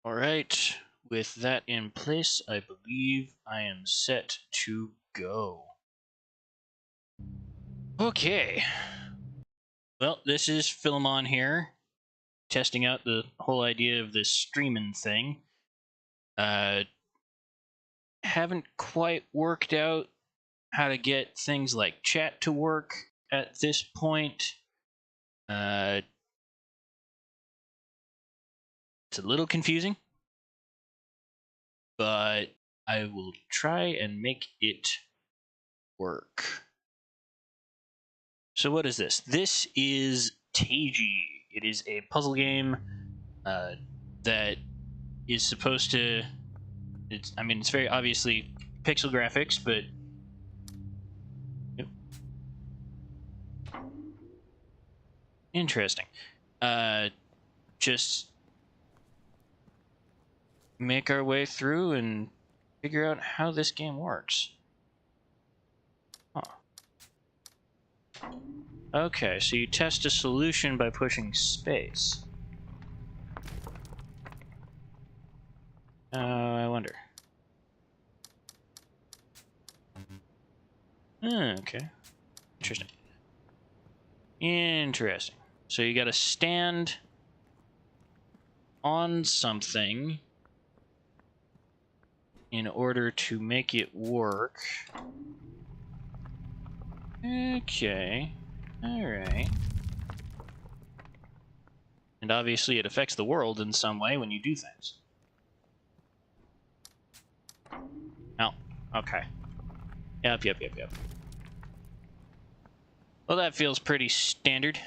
Alright, with that in place, I believe I am set to go. Okay. Well, this is Philemon here, testing out the whole idea of this streaming thing. Haven't quite worked out how to get things like chat to work at this point. It's a little confusing, but I will try and make it work. So what is this? This is Taiji. It is a puzzle game that is supposed to... it's very obviously pixel graphics, but... Yep. Interesting. Just make our way through and figure out how this game works. Huh. Okay, so you test a solution by pushing space. I wonder. Okay. Interesting. So you gotta stand on something in order to make it work. Okay. Alright. And obviously it affects the world in some way when you do things. Oh, okay. Yep. Well, that feels pretty standard.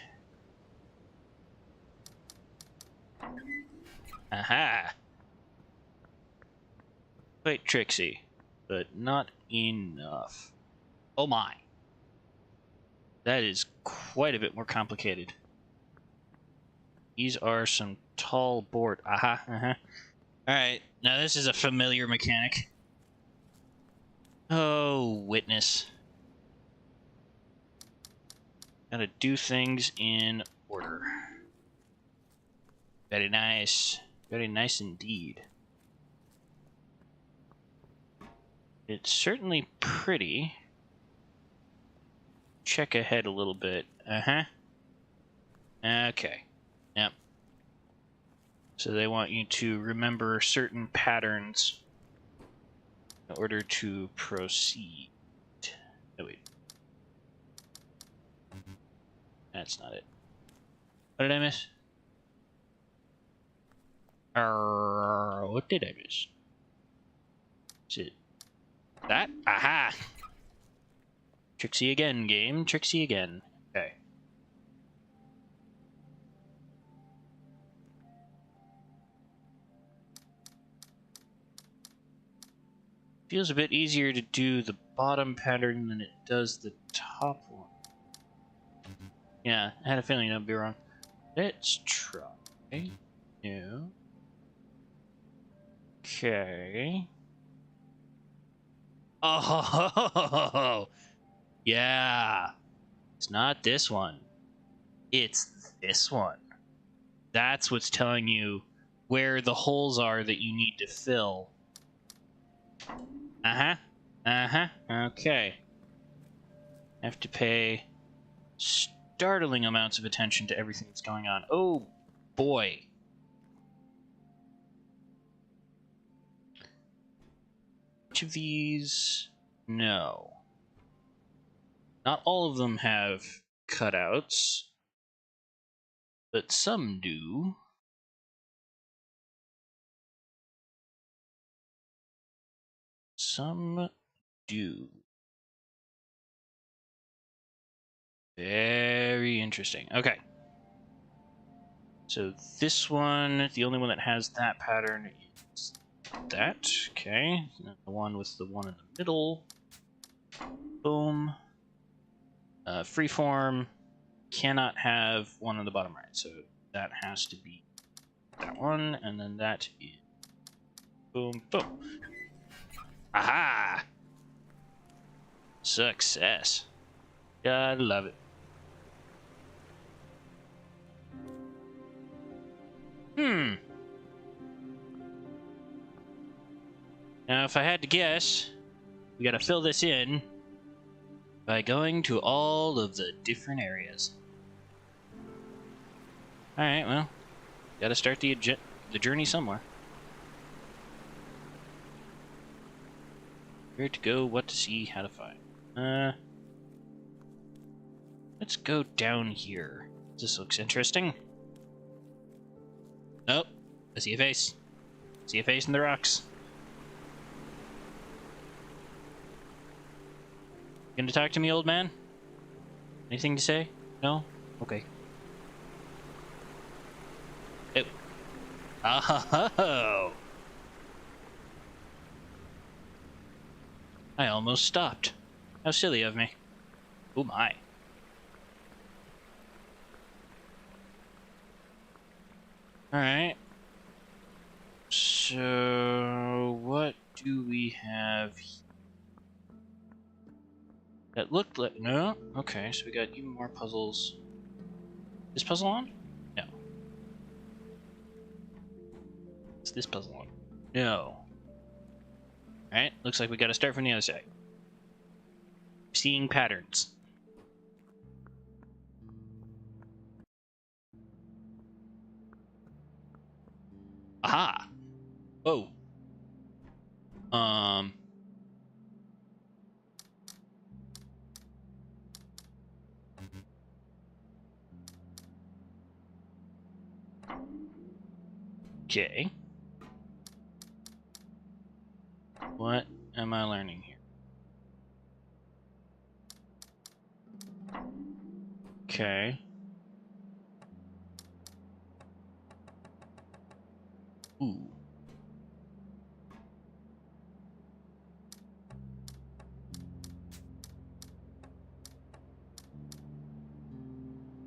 Aha! Quite tricksy, but not enough. Oh my. That is quite a bit more complicated. These are some tall board. Aha, Alright, now this is a familiar mechanic. Oh, witness. Gotta do things in order. Very nice. Very nice indeed. It's certainly pretty. Check ahead a little bit. Okay. Yep. So they want you to remember certain patterns in order to proceed. Oh, wait. That's not it. What did I miss? What did I miss? Is it that? Aha! Tricksy again, game. Tricksy again. Okay. Feels a bit easier to do the bottom pattern than it does the top one. Yeah, I had a feeling I'd be wrong. Let's try. No. Okay. Oh, yeah. It's not this one. It's this one. That's what's telling you where the holes are that you need to fill. Okay. Have to pay startling amounts of attention to everything that's going on. Oh, boy. Each of these... No. Not all of them have cutouts, but some do. Some do. Very interesting. Okay. So this one, the only one that has that pattern is that. Okay. And the one with the one in the middle. Boom. Freeform cannot have one on the bottom right. So that has to be that one. And then that is... Boom, boom. Aha! Success. Gotta love it. Now, if I had to guess, we gotta fill this in by going to all of the different areas. Alright, well, gotta start the journey somewhere. Where to go, what to see, how to find. Let's go down here. This looks interesting. Oh, I see a face. See a face in the rocks. You gonna talk to me, old man? Anything to say? No? Okay. Oh. I almost stopped. How silly of me. Oh my. Alright. So, what do we have here? That looked like... No? Okay, so we got even more puzzles. Is this puzzle on? No. Is this puzzle on? No. Alright, looks like we gotta start from the other side. Seeing patterns. Aha! Oh. Okay. What am I learning here? Okay. Ooh.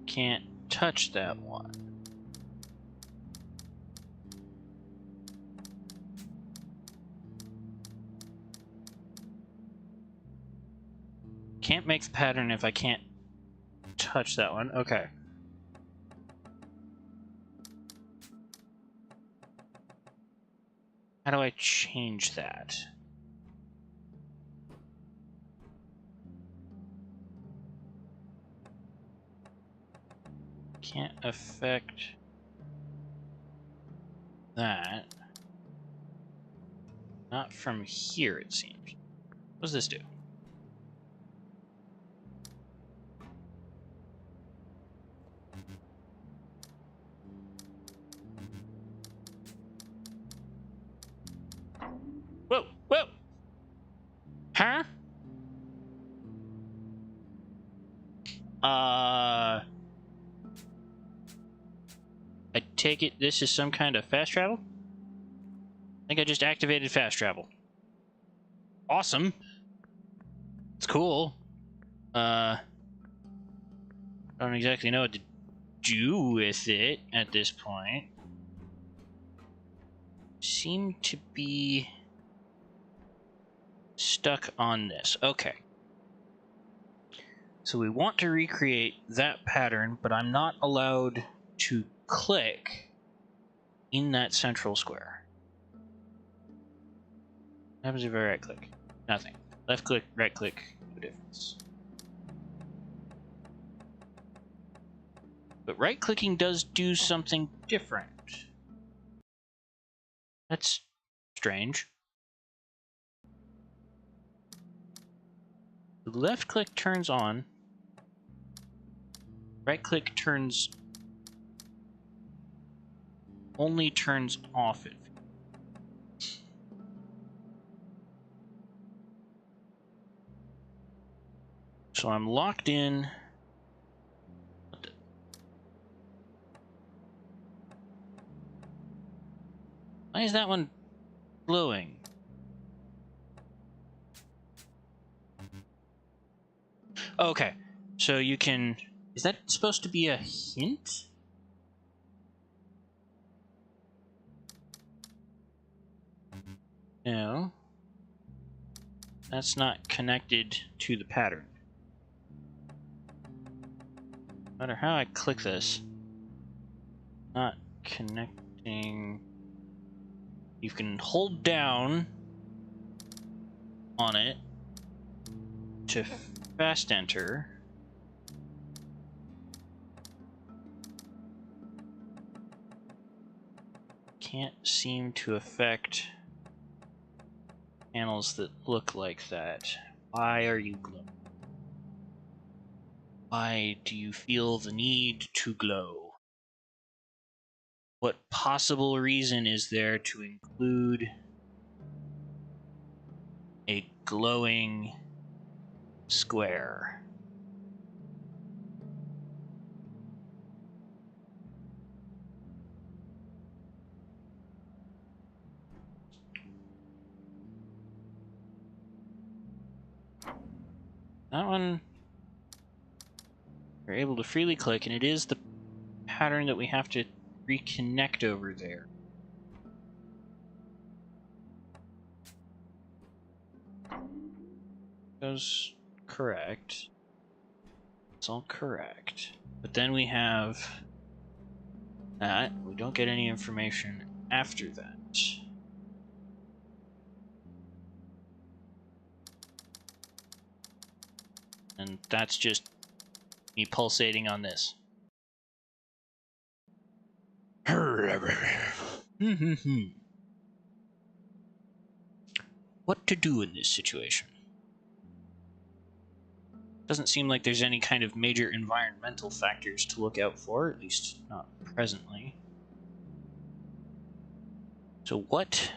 Can't touch that one. Can't make the pattern if I can't touch that one. Okay. How do I change that? Can't affect that. Not from here, it seems. What does this do? Whoa, whoa! Huh? I take it this is some kind of fast travel? I think I just activated fast travel. Awesome. It's cool. Don't exactly know what to do with it at this point. Seem to be stuck on this. Okay. So we want to recreate that pattern, but I'm not allowed to click in that central square. What happens if I right click? Nothing. Left click, right click, no difference. But right clicking does do something different. That's strange. The left click turns on. Right click turns... only turns off. So I'm locked in. Why is that one glowing? Okay, so you can... Is that supposed to be a hint? No. That's not connected to the pattern. No matter how I click this, not connecting. You can hold down on it to fast enter. Can't seem to affect panels that look like that. Why are you glowing? Why do you feel the need to glow? What possible reason is there to include a glowing square? That one, we're able to freely click, and it is the pattern that we have to reconnect over there. Goes correct. It's all correct. But then we have that. We don't get any information after that. And that's just me pulsating on this. What to do in this situation? Doesn't seem like there's any kind of major environmental factors to look out for, at least not presently. So what?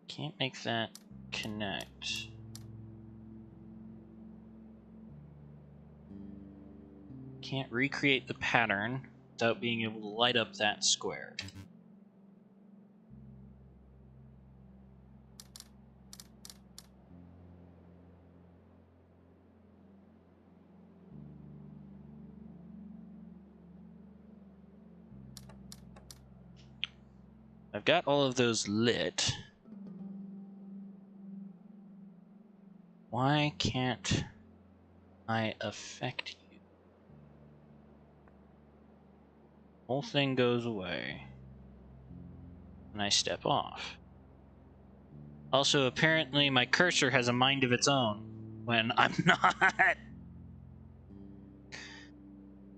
Can't make that connect. Can't recreate the pattern without being able to light up that square. I've got all of those lit. Why can't I affect you? Whole thing goes away. And I step off. Also, apparently my cursor has a mind of its own when I'm not.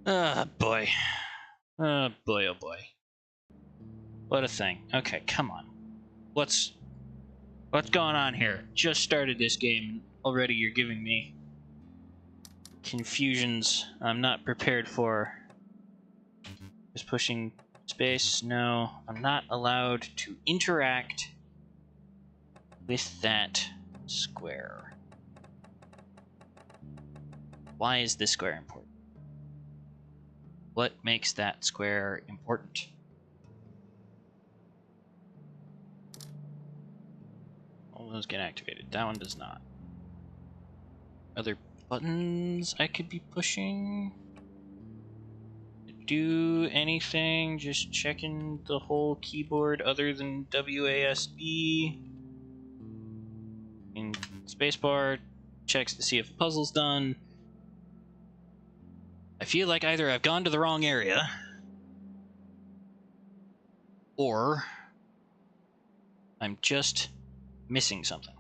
Oh boy. Oh boy, oh boy. What a thing. Okay, come on. What's going on here? Just started this game, already you're giving me confusions I'm not prepared for. Just pushing space? No, I'm not allowed to interact with that square. Why is this square important? What makes that square important? All those get activated. That one does not. Other buttons I could be pushing? Do anything? Just checking the whole keyboard other than WASD. In spacebar, checks to see if the puzzle's done. I feel like either I've gone to the wrong area, or I'm just missing something.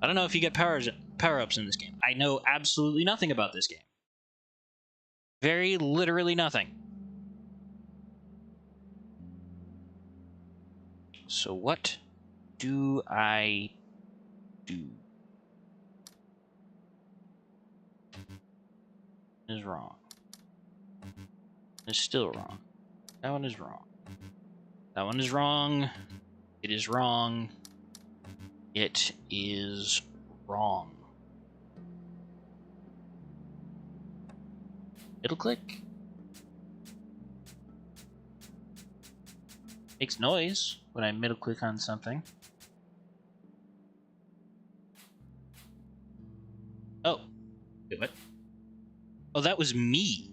I don't know if you get power-ups in this game. I know absolutely nothing about this game. Very literally nothing. So what do I do? Is wrong. It's still wrong. That one is wrong. That one is wrong. It is wrong. It is wrong. Middle click. Makes noise when I middle click on something. Oh. Wait, what? Oh, that was me.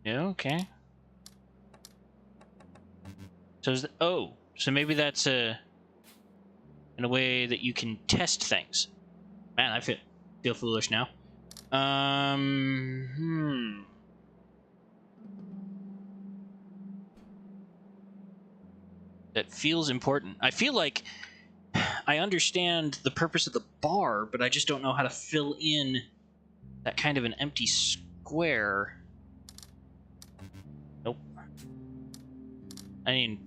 Yeah, okay. So is oh, so maybe that's a in a way that you can test things. Man, I feel foolish now. That feels important. I feel like I understand the purpose of the bar, but I just don't know how to fill in that kind of an empty square. Nope. I mean,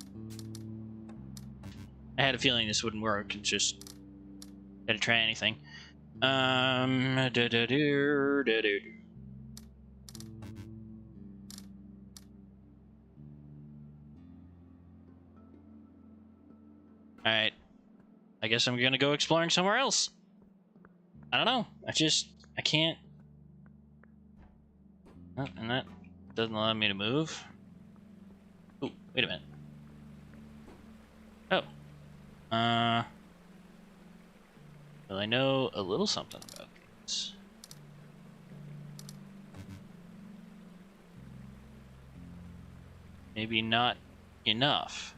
I had a feeling this wouldn't work. It's just gotta try anything. Alright. I guess I'm gonna go exploring somewhere else. I don't know. I can't. Oh, and that doesn't allow me to move. Oh, wait a minute. Oh. Well, I know a little something about these. Maybe not enough.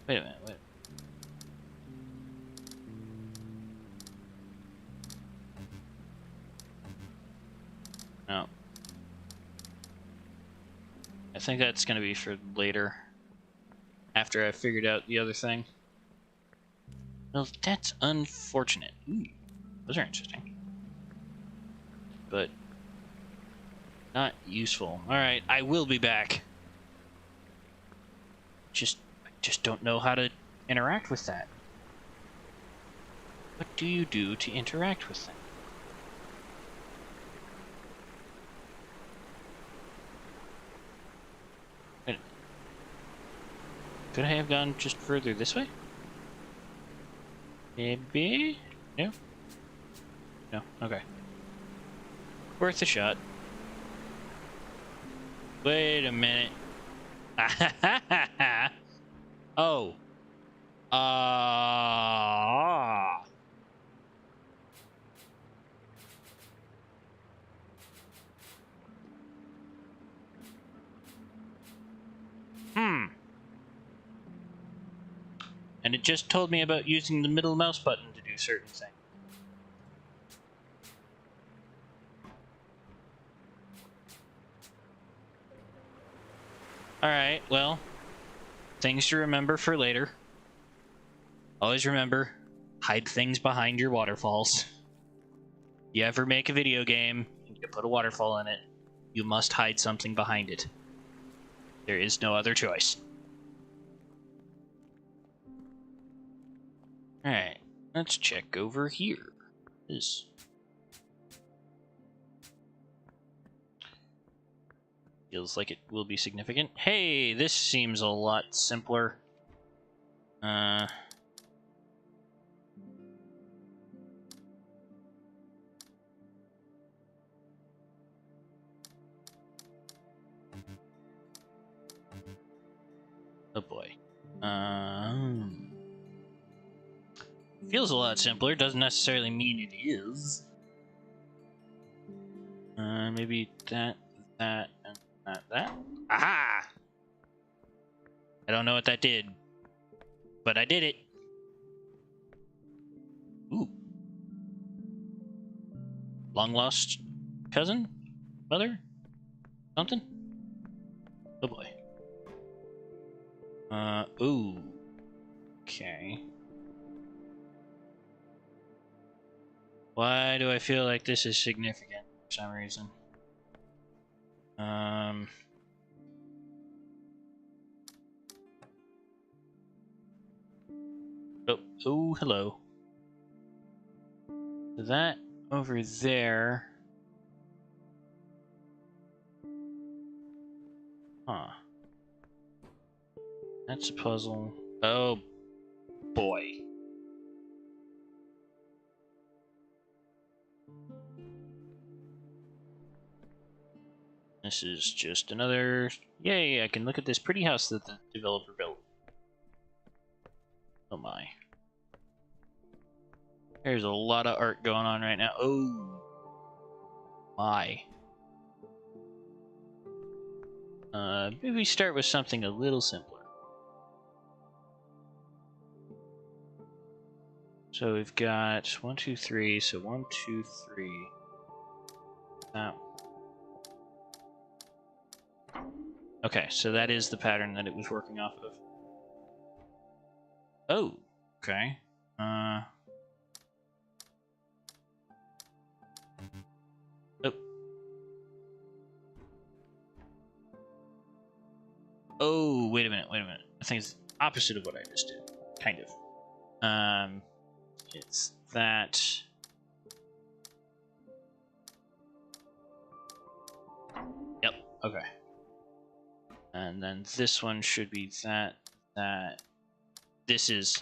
Wait a minute, wait. No. I think that's gonna be for later. After I figured out the other thing. Well, that's unfortunate. Ooh, those are interesting. But not useful. Alright, I will be back. I just don't know how to interact with that. What do you do to interact with them? Wait. Could I have gone just further this way? Maybe? No? No, okay. Worth a shot. Wait a minute. Oh. And it just told me about using the middle mouse button to do certain things. Alright, well, things to remember for later. Always remember, hide things behind your waterfalls. You ever make a video game, and you put a waterfall in it, you must hide something behind it. There is no other choice. Alright, let's check over here. This feels like it will be significant. Hey, this seems a lot simpler. Oh boy. Feels a lot simpler, doesn't necessarily mean it is. Maybe that, and that. Aha! I don't know what that did, but I did it. Ooh. Long lost cousin? Mother? Something? Oh boy. Ooh. Okay. Why do I feel like this is significant for some reason? Oh, hello. That over there. Huh. That's a puzzle. Oh, boy. This is just another... Yay, I can look at this pretty house that the developer built. Oh my. There's a lot of art going on right now. Oh my. Maybe we start with something a little simpler. So we've got 1, 2, 3. So 1, 2, 3. Okay, so that is the pattern that it was working off of. Oh, okay. Oh. Oh, wait a minute. I think it's opposite of what I just did. Kind of. It's that. Yep, okay. And then this one should be that. This is...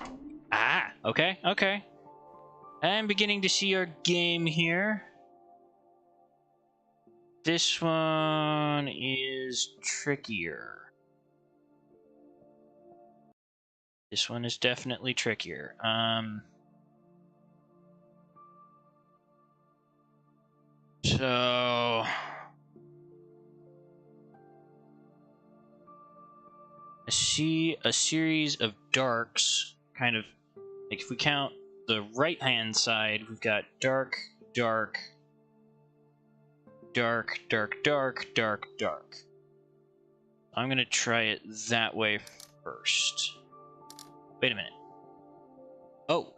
Ah, okay. I'm beginning to see our game here. This one is trickier. This one is definitely trickier. So... I see a series of darks, kind of, like if we count the right-hand side, we've got dark, dark, dark, dark, dark, dark, dark. I'm gonna try it that way first. Wait a minute. Oh!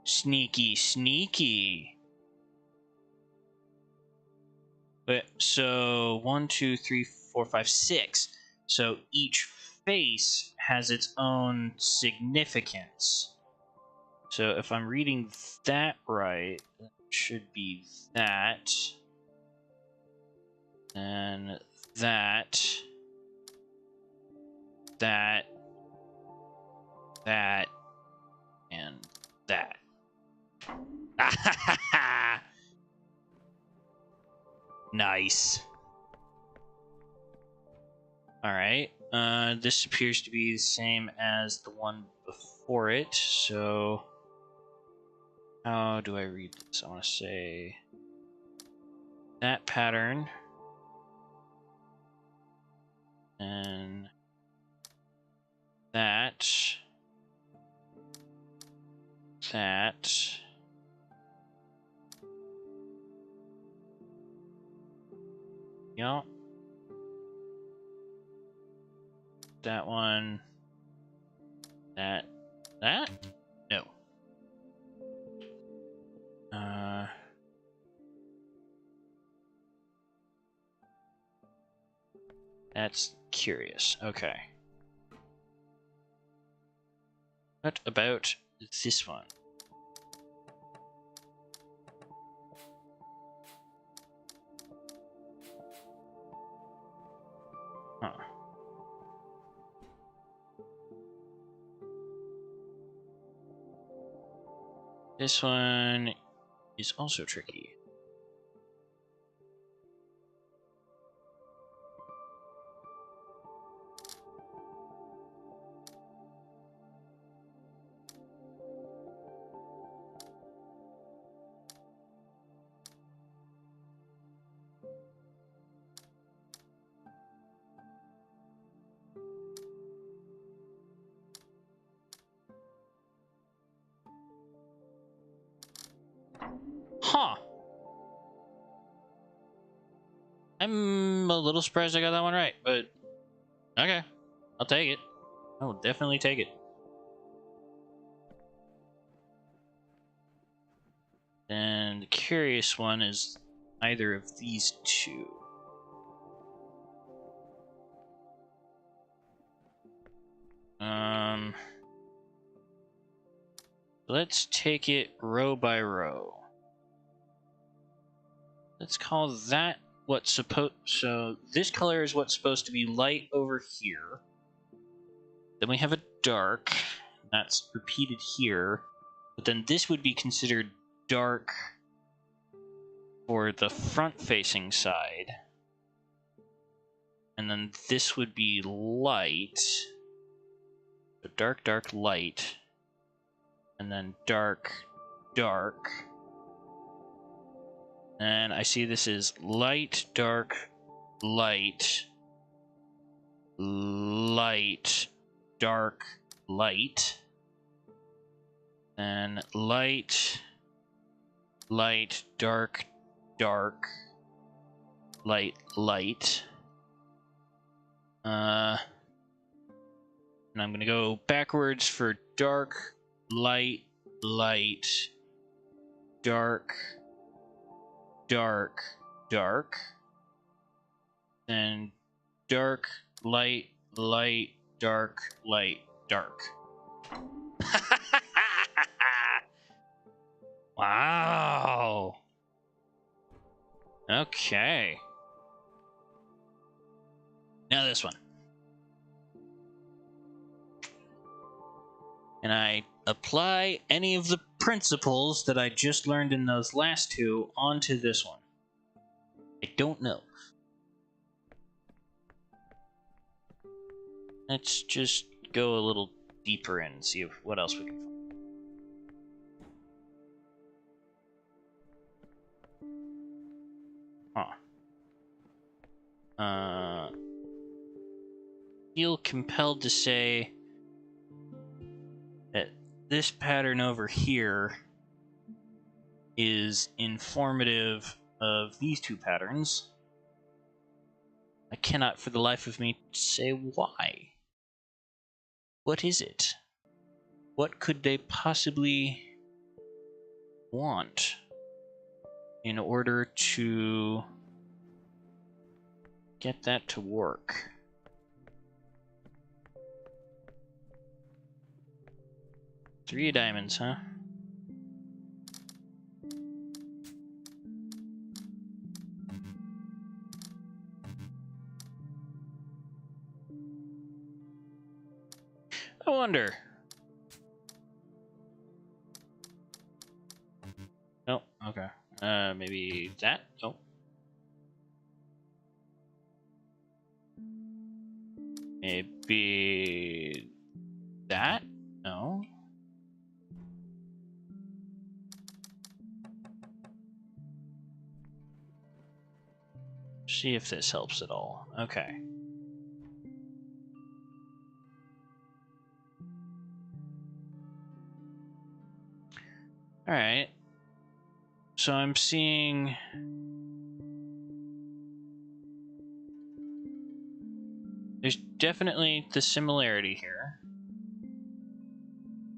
Sneaky, sneaky. But, so 1, 2, 3, 4, 5, 6. So each face has its own significance. So if I'm reading that right, it should be that. And that. That. That. And that. Nice. Alright. This appears to be the same as the one before it, so... How do I read this? I want to say... that pattern. And... that... that... Yep. That one. That. No. That's curious. Okay. What about this one? Huh. This one is also tricky. Huh. I'm a little surprised I got that one right, but okay. I'll take it. I will definitely take it. And the curious one is either of these two. Let's take it row by row. Let's call that what's supposed... So this color is what's supposed to be light over here. Then we have a dark. That's repeated here. But then this would be considered dark for the front-facing side. And then this would be light. So dark, dark, light. And then dark, dark. And I see this is light, dark, light, light, dark, light. Then light, light, dark, dark, light, light. And I'm gonna go backwards for dark, light, light, dark, dark, dark. Then dark, light, light, dark, light, dark. Wow. Okay. Now this one. And I apply any of the principles that I just learned in those last two onto this one. I don't know. Let's just go a little deeper in and see what else we can find. Feel compelled to say that this pattern over here is informative of these two patterns. I cannot for the life of me say why. What is it? What could they possibly want in order to get that to work? Three diamonds, huh? I wonder. Oh, okay. Maybe that? Oh. Maybe that? No. See if this helps at all. Okay. Alright. So I'm seeing... There's definitely the similarity here.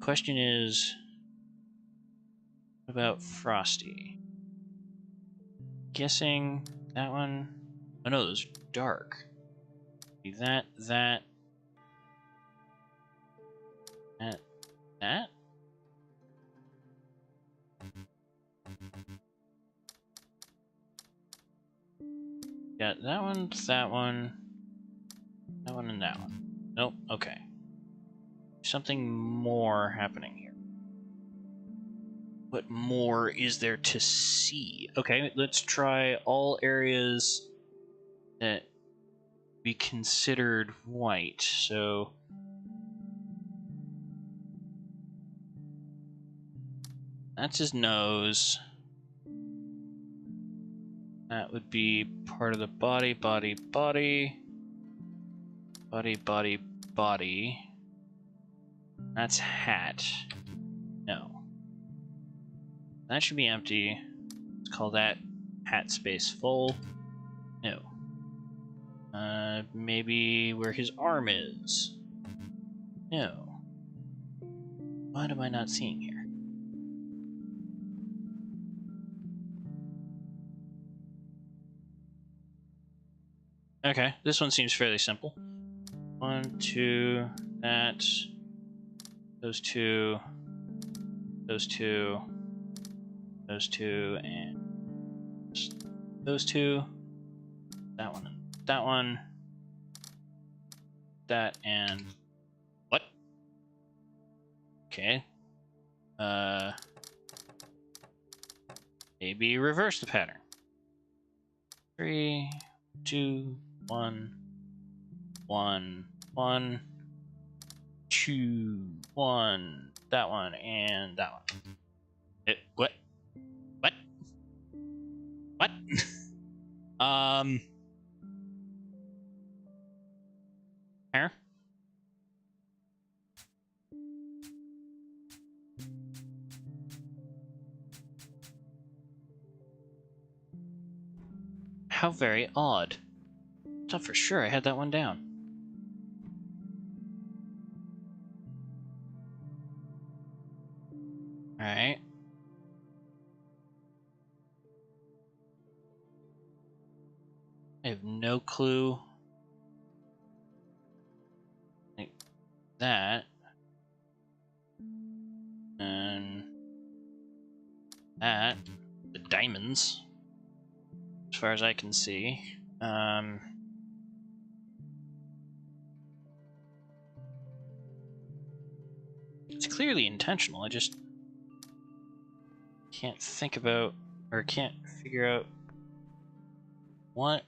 Question is... What about Frosty? Guessing that one... Oh no, those are dark. That... That... Got that one, that one, that one, and that one. Nope, okay. Something more happening here. What more is there to see? Okay, let's try all areas that we considered white. So... That's his nose. That would be part of the body, body, body. Body, body, body. That's hat. No. That should be empty. Let's call that hat space full. No. Maybe where his arm is. No. What am I not seeing here? Okay, this one seems fairly simple. 1, 2, that, those two, those two, those two, and those two, that one, that one, that, and what? Okay. Maybe reverse the pattern. 3, 2, 1, 1, 1, 2, 1, that one, and that one. What? What? Here. How very odd. I thought for sure I had that one down. Alright. I have no clue. Like that. And that. The diamonds. As far as I can see. It's clearly intentional. I just can't think about, or can't figure out what.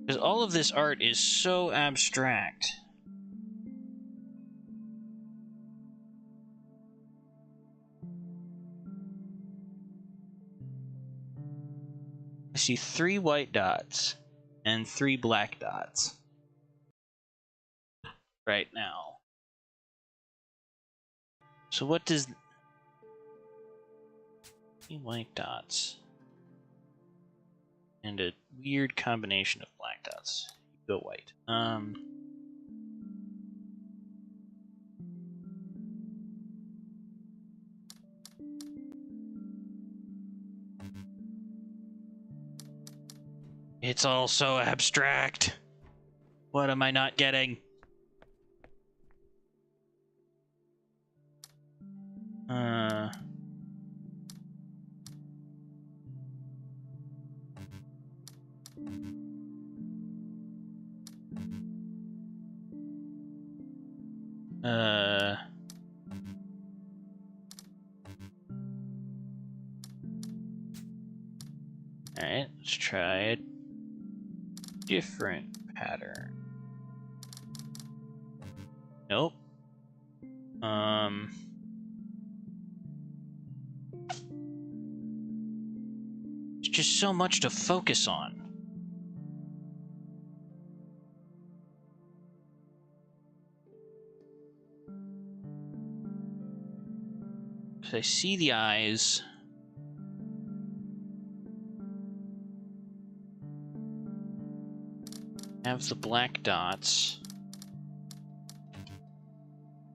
Because all of this art is so abstract. I see 3 white dots and 3 black dots right now. So what does 3 white dots and a weird combination of black dots? Go white. It's all so abstract. What am I not getting? Alright, let's try a different pattern. Nope. It's just so much to focus on. I see the eyes. Have the black dots.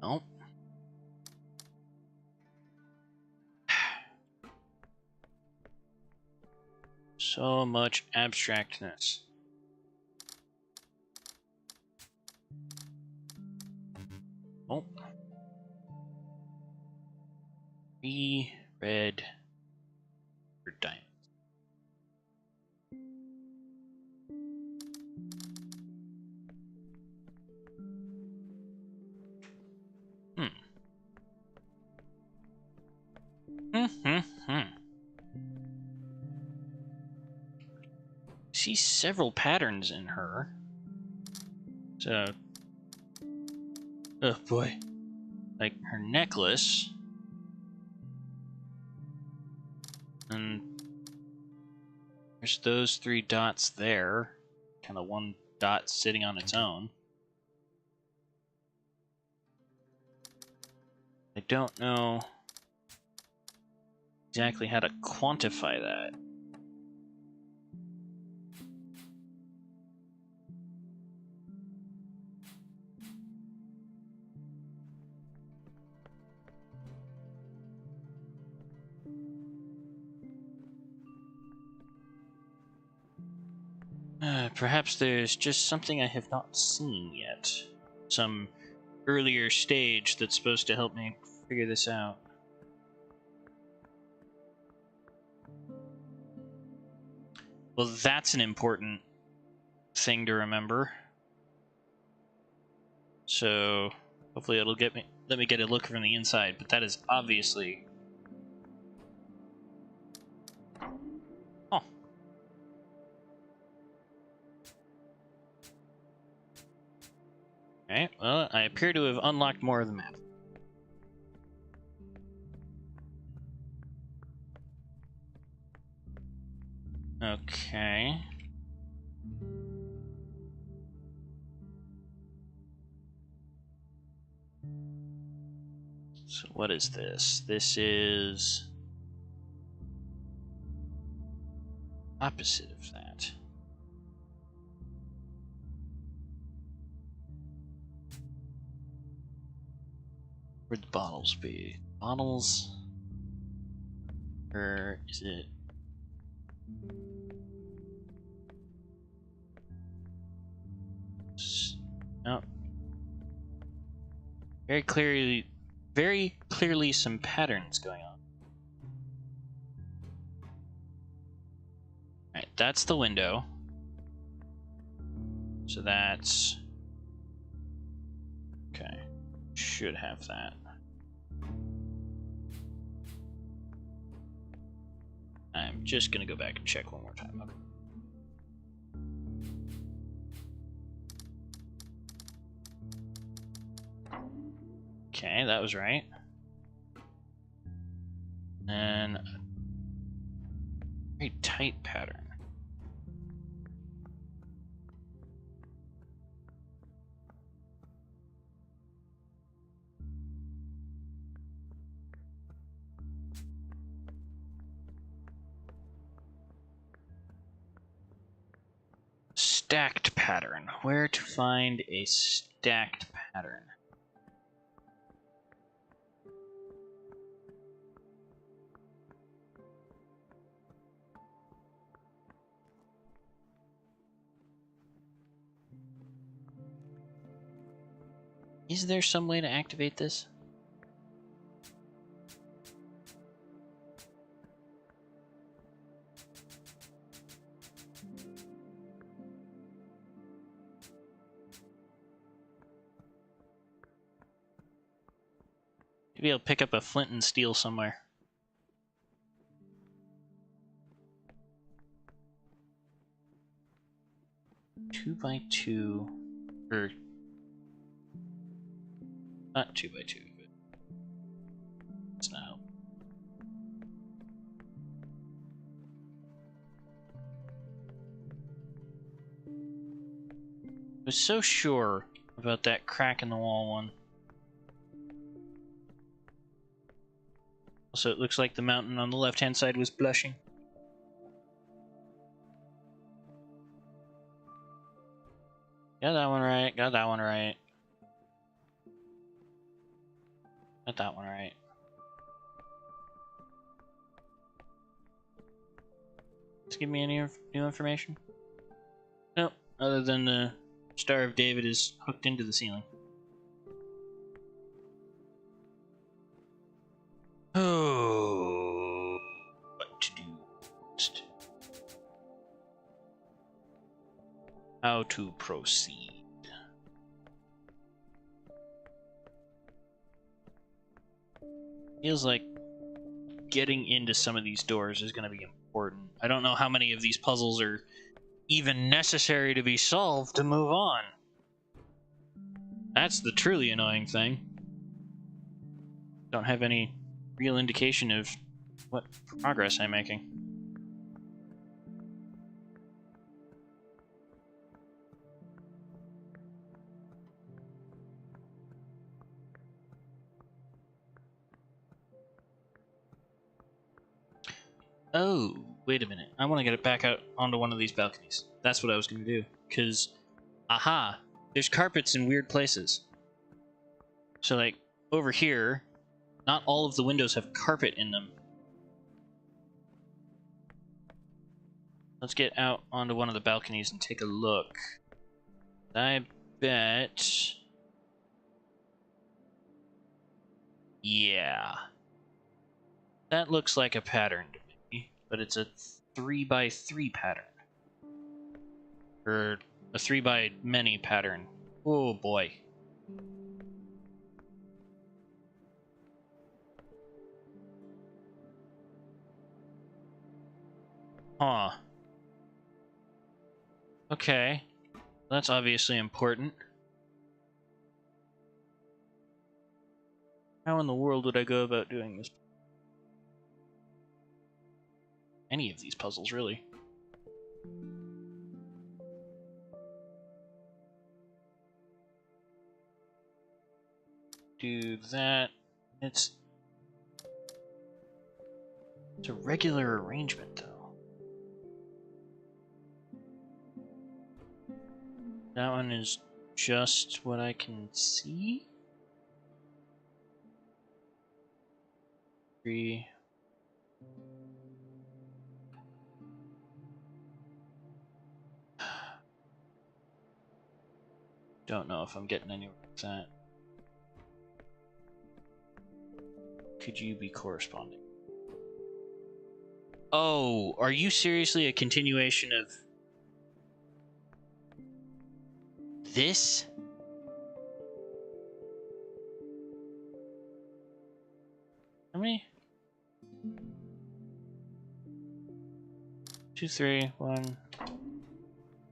Nope. So much abstractness. Oh. 3 red for diamonds. See several patterns in her. So, oh boy, like her necklace, and there's those 3 dots there, kind of one dot sitting on its own. I don't know exactly how to quantify that. Perhaps there's just something I have not seen yet. Some earlier stage that's supposed to help me figure this out. Well, that's an important thing to remember. So hopefully it'll let me get a look from the inside, but that is obviously... Oh. Alright, well, I appear to have unlocked more of the map. Okay. So what is this? This is opposite of that. Where'd the bottles be? Bottles? Or is it? No. Very clearly some patterns going on. Alright, that's the window. So that's... Okay. Should have that. I'm just gonna go back and check one more time. Okay, that was right. And very tight pattern. Stacked pattern. Where to find a stacked pattern? Is there some way to activate this? Maybe I'll pick up a flint and steel somewhere. Two by two, or not 2 by 2, but it's not help. I was so sure about that crack in the wall one. Also, it looks like the mountain on the left-hand side was blushing. Got that one right, got that one right. Got that one right. Does it give me any new information? Nope, other than the Star of David is hooked into the ceiling. Oh, what to do next? How to proceed? Feels like getting into some of these doors is going to be important. I don't know how many of these puzzles are even necessary to be solved to move on. That's the truly annoying thing. Don't have any real indication of what progress I'm making. Oh, wait a minute. I want to get it back out onto one of these balconies. That's what I was going to do. Because, aha, there's carpets in weird places. So, like, over here, not all of the windows have carpet in them. Let's get out onto one of the balconies and take a look. I bet... Yeah. That looks like a pattern to me, but it's a 3 by 3 pattern. Or a 3 by many pattern. Oh boy. Huh. Okay. That's obviously important. How in the world would I go about doing this? Any of these puzzles, really. do that. It's a regular arrangement, though. That one is just what I can see. 3. Don't know if I'm getting anywhere with that. Could you be corresponding? Oh, are you seriously a continuation of this? How many? 2, 3, 1.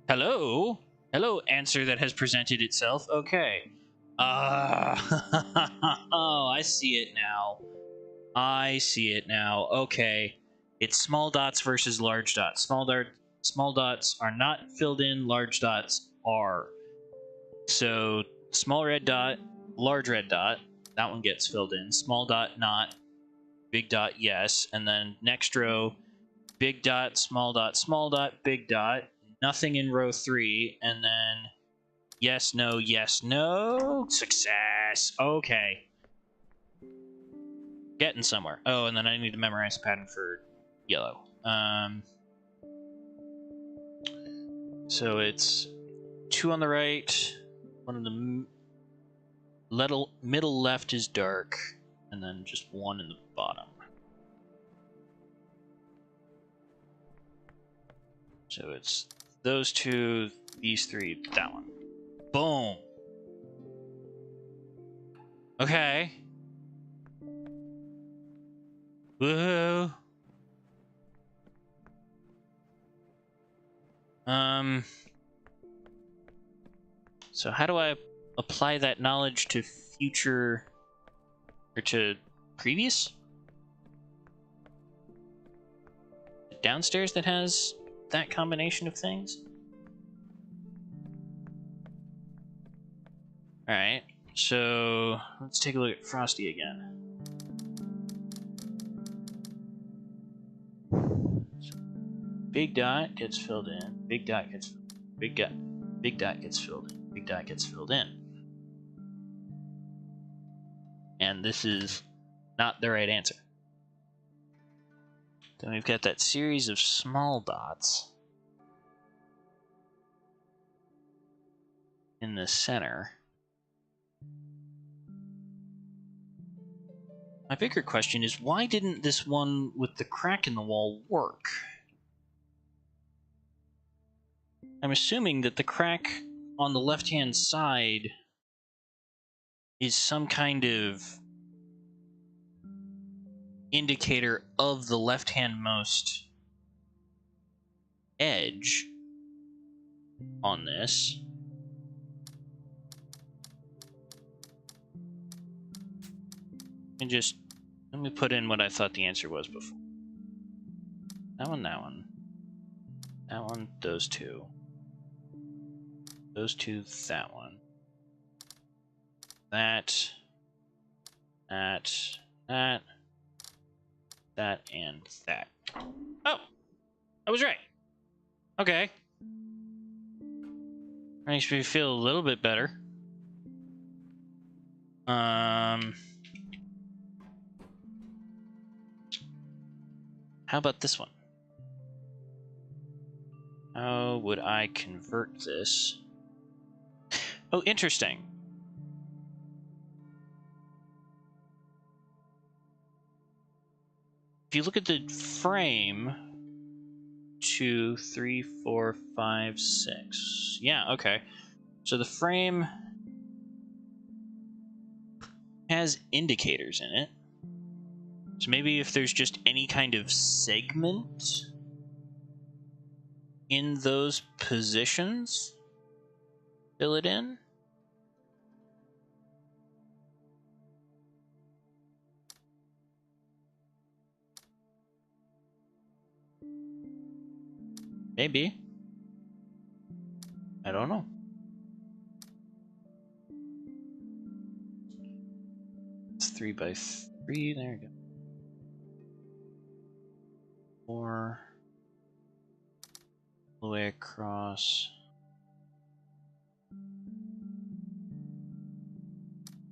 Hello? Hello, answer that has presented itself. Okay. Oh, I see it now. I see it now. Okay. It's small dots versus large dots. Small dots are not filled in, large dots are. So, small red dot, large red dot, that one gets filled in. Small dot, not. Big dot, yes. And then next row, big dot, small dot, big dot. Nothing in row 3. And then yes, no, yes, no. Success. Okay. Getting somewhere. Oh, and then I need to memorize the pattern for yellow. So it's 2 on the right, 1 in the middle left is dark, and then just 1 in the bottom. So it's those 2, these 3, that one. Boom. Okay. Woohoo. So how do I apply that knowledge to future, or to previous? Downstairs that has that combination of things? Alright, so let's take a look at Frosty again. Big dot gets filled in, big dot gets filled in, big dot gets filled in, big dot gets filled in. And this is not the right answer. Then we've got that series of small dots in the center. My bigger question is, why didn't this one with the crack in the wall work? I'm assuming that the crack on the left-hand side is some kind of indicator of the left-handmost edge on this. And just let me put in what I thought the answer was before. That one, that one. That one, those 2. Those 2, that one. That, and that. Oh! I was right. Okay. Makes me feel a little bit better. How about this one? How would I convert this? Oh, interesting. If you look at the frame, 2, 3, 4, 5, 6. Yeah, okay. So the frame has indicators in it. So maybe if there's just any kind of segment in those positions, fill it in. Maybe. I don't know. 3 by 3. There you go. 4 all the way across.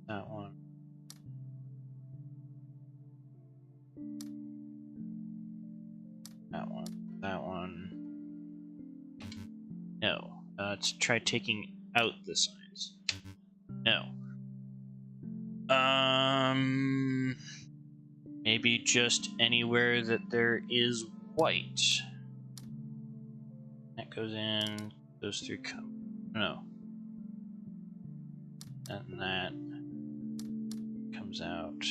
That one. That one. That one. No. Let's try taking out the signs. No. Maybe just anywhere that there is white. That goes in, goes through. No. And that comes out.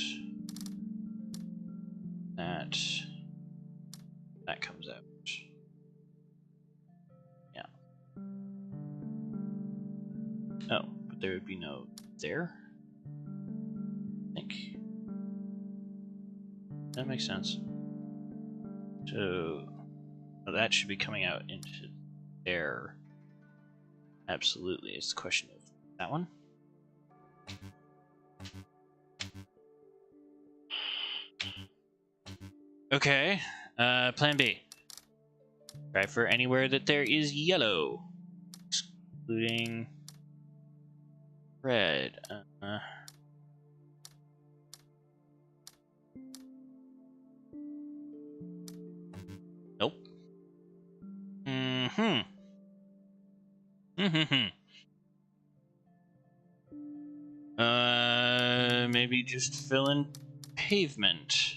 That comes out. Yeah. Oh, but there would be no there. I think that makes sense. So that should be coming out into there. Absolutely. It's the question of that one. Okay. Plan B. Try for anywhere that there is yellow, excluding red. Nope. Maybe just fill in pavement.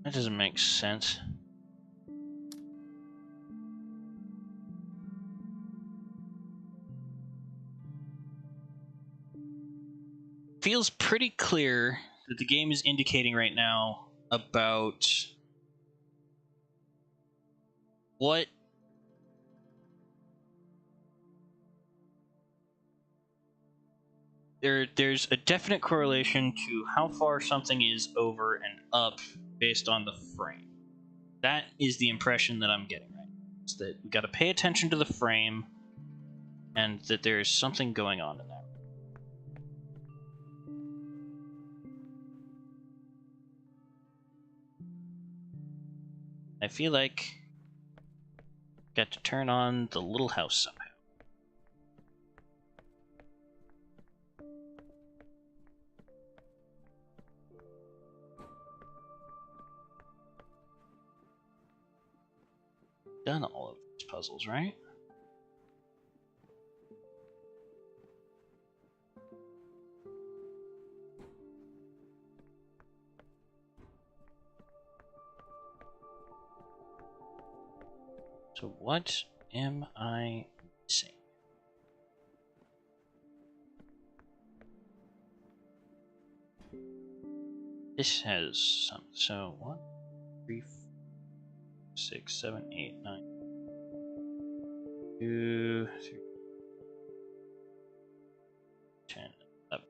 That doesn't make sense. Feels pretty clear that the game is indicating right now about what there's a definite correlation to how far something is over and up based on the frame. That is the impression that I'm getting right now. Is that we got to pay attention to the frame and that there's something going on in that. I feel like I got to turn on the little house somehow. Done all of these puzzles, right? So what am I missing? This has some. So 1, 3, 4, 6, 7, 8, 9, 2, 3, 10, 11,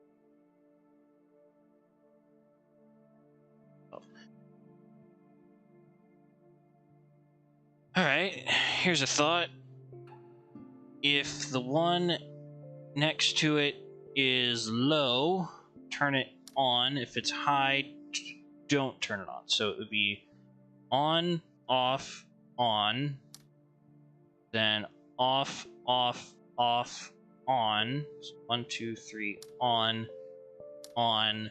12. Alright, here's a thought. If the one next to it is low, turn it on. If it's high, don't turn it on. So it would be on, off, on, then off, off, off, on. So 1, 2, 3, on, on,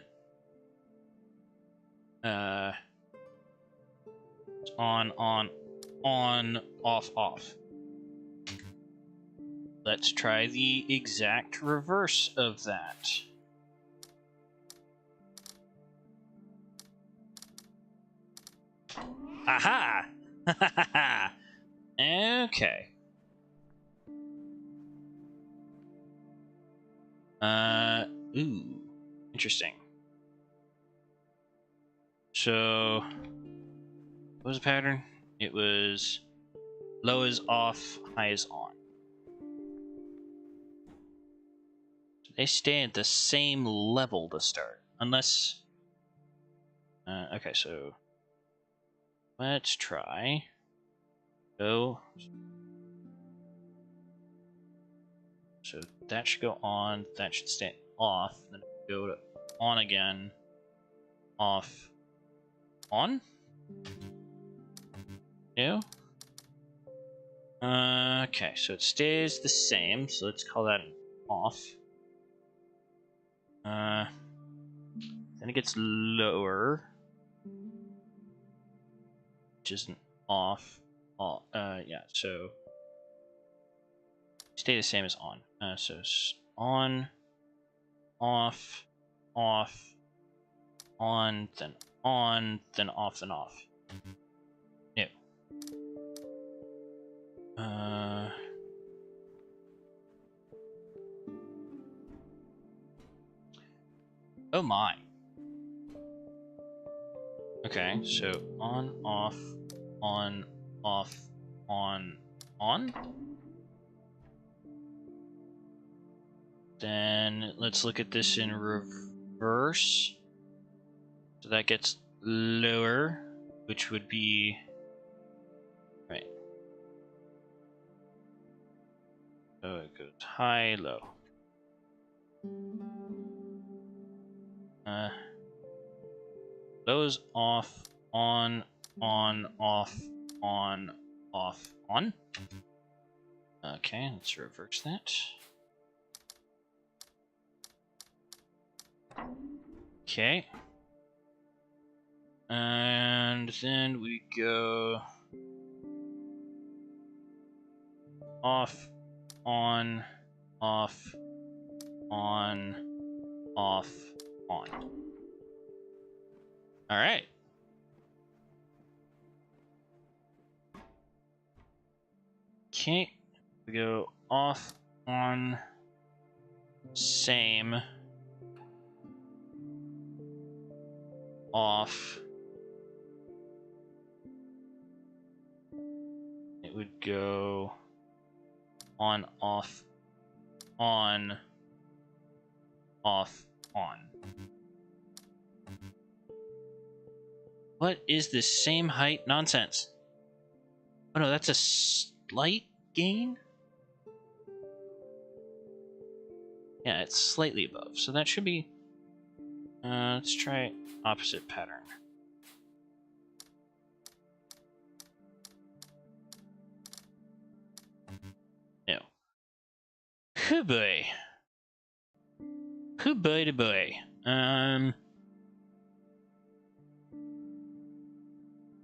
on, off, off. Let's try the exact reverse of that. Aha! Okay. Ooh. Interesting. So, what was the pattern? It was low is off, high is on. So they stay at the same level to start. Unless... okay, so... let's try... go... so that should go on, that should stay off, then go to on again, off, on? No? Okay, so it stays the same, so let's call that an off. Then it gets lower, which is an off. Yeah, so stay the same as on. So on, off, off, on, then off, then off. No. Oh my. Okay, so on, off, on, off, on, on. Then let's look at this in reverse. So that gets lower, which would be right. So it goes high, low. Those off, on, off, on, off, on. Okay, let's reverse that. Okay. And then we go off, on, off, on, off, on. All right. Okay. We go off, on, same, off. It would go on, off, on, off, on. What is this same height nonsense? Oh no, that's a slight gain? Yeah, it's slightly above, so that should be... let's try opposite pattern. No. Hoo boy. Hoo boy to boy.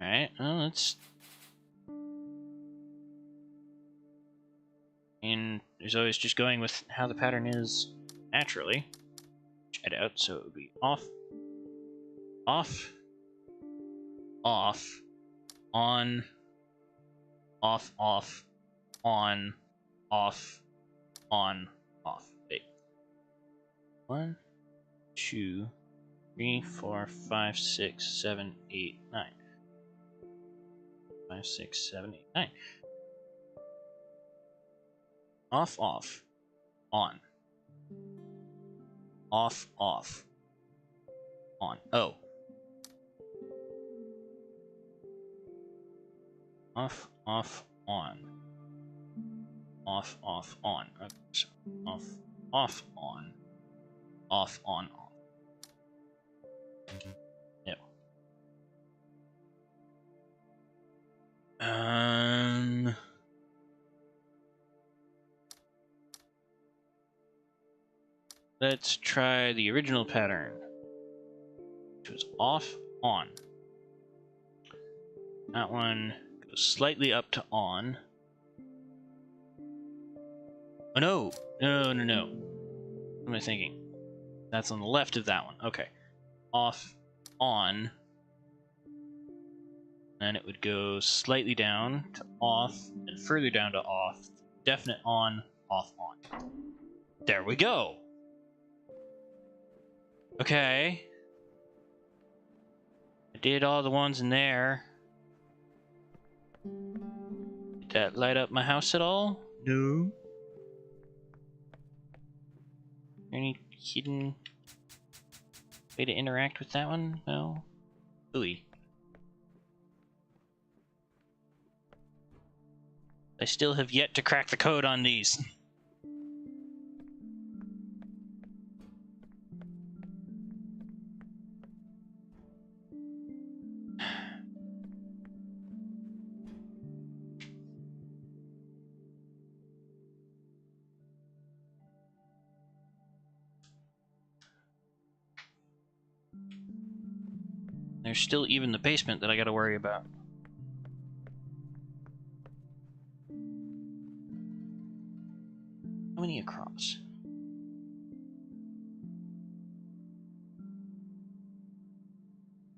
Alright, well, let's... And there's always just going with how the pattern is naturally. Check it out, so it would be off, off, off, on, off, off, on, off, on, off. Wait. 1, 2, 3, 4, 5, 6, 7, 8, 9. 5, 6, 7, 8, 9. Off, off, on. Off, off, on. Oh. Off, off, on. Off, off, on. Okay, so off, off, on. Off, on, off. No. Let's try the original pattern, which was off, on. That one goes slightly up to on. Oh no! No, no, no. What am I thinking? That's on the left of that one. Okay. Off, on. Then it would go slightly down to off, and further down to off. Definite on, off, on. There we go! Okay. I did all the ones in there. Did that light up my house at all? No. Any hidden way to interact with that one? No. Ooey. I still have yet to crack the code on these. There's still even the basement that I gotta worry about. How many across?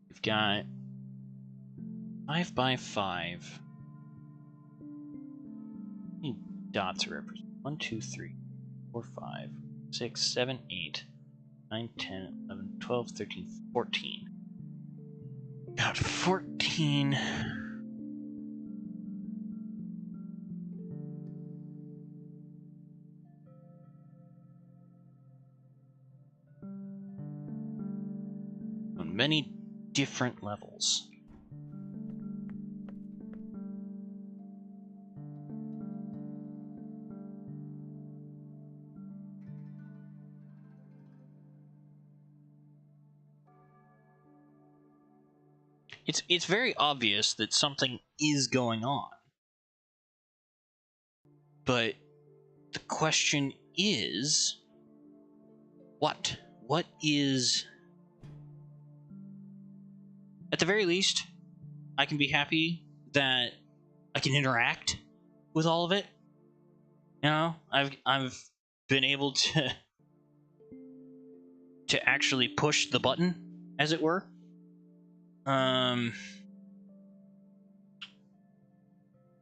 We've got 5 by 5. How many dots are represented? 1, 2, 3, 4, 5, 6, 7, 8, 9, 10, 11, 12, 13, 14. Got 14. On many different levels. It's very obvious that something is going on. But the question is, what? What is... At the very least, I can be happy that I can interact with all of it. You know, I've been able to actually push the button, as it were.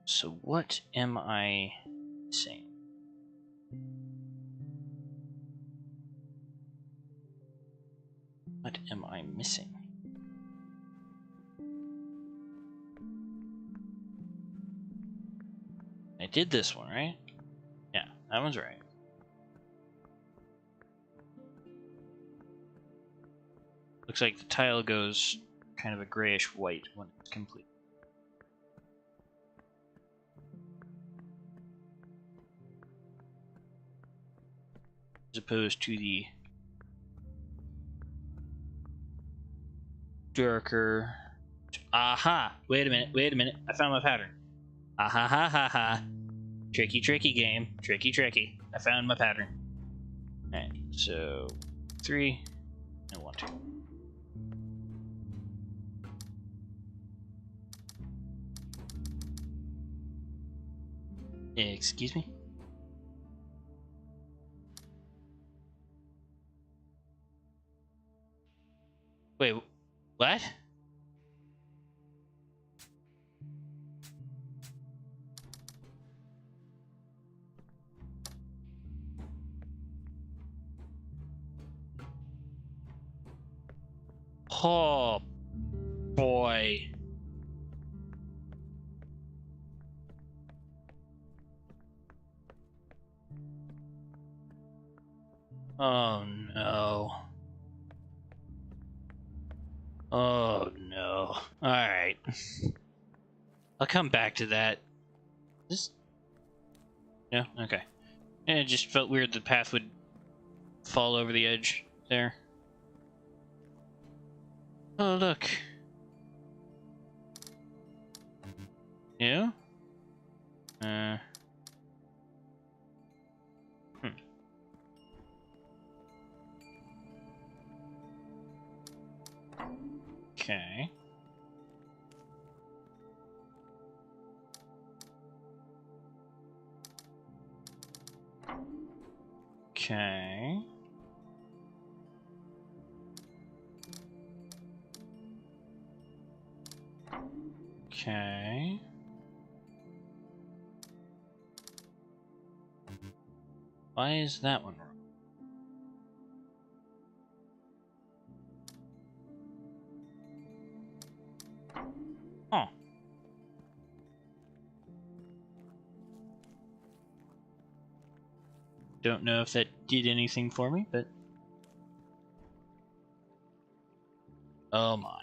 So what am I saying? What am I missing? I did this one, right? Yeah, that one's right. Looks like the tile goes kind of a grayish white when it's complete. As opposed to the darker... Aha! Wait a minute. I found my pattern. Aha ha ha ha. Tricky game. Tricky. I found my pattern. Alright, so 3 and 1, 2. Excuse me? Wait, what? Oh, boy. Oh, no. Oh, no. Alright. I'll come back to that. No? Okay. And it just felt weird the path would fall over the edge there. Oh, look. Yeah? Okay. Okay. Okay. Why is that one wrong? Huh. Don't know if that did anything for me, but... Oh my.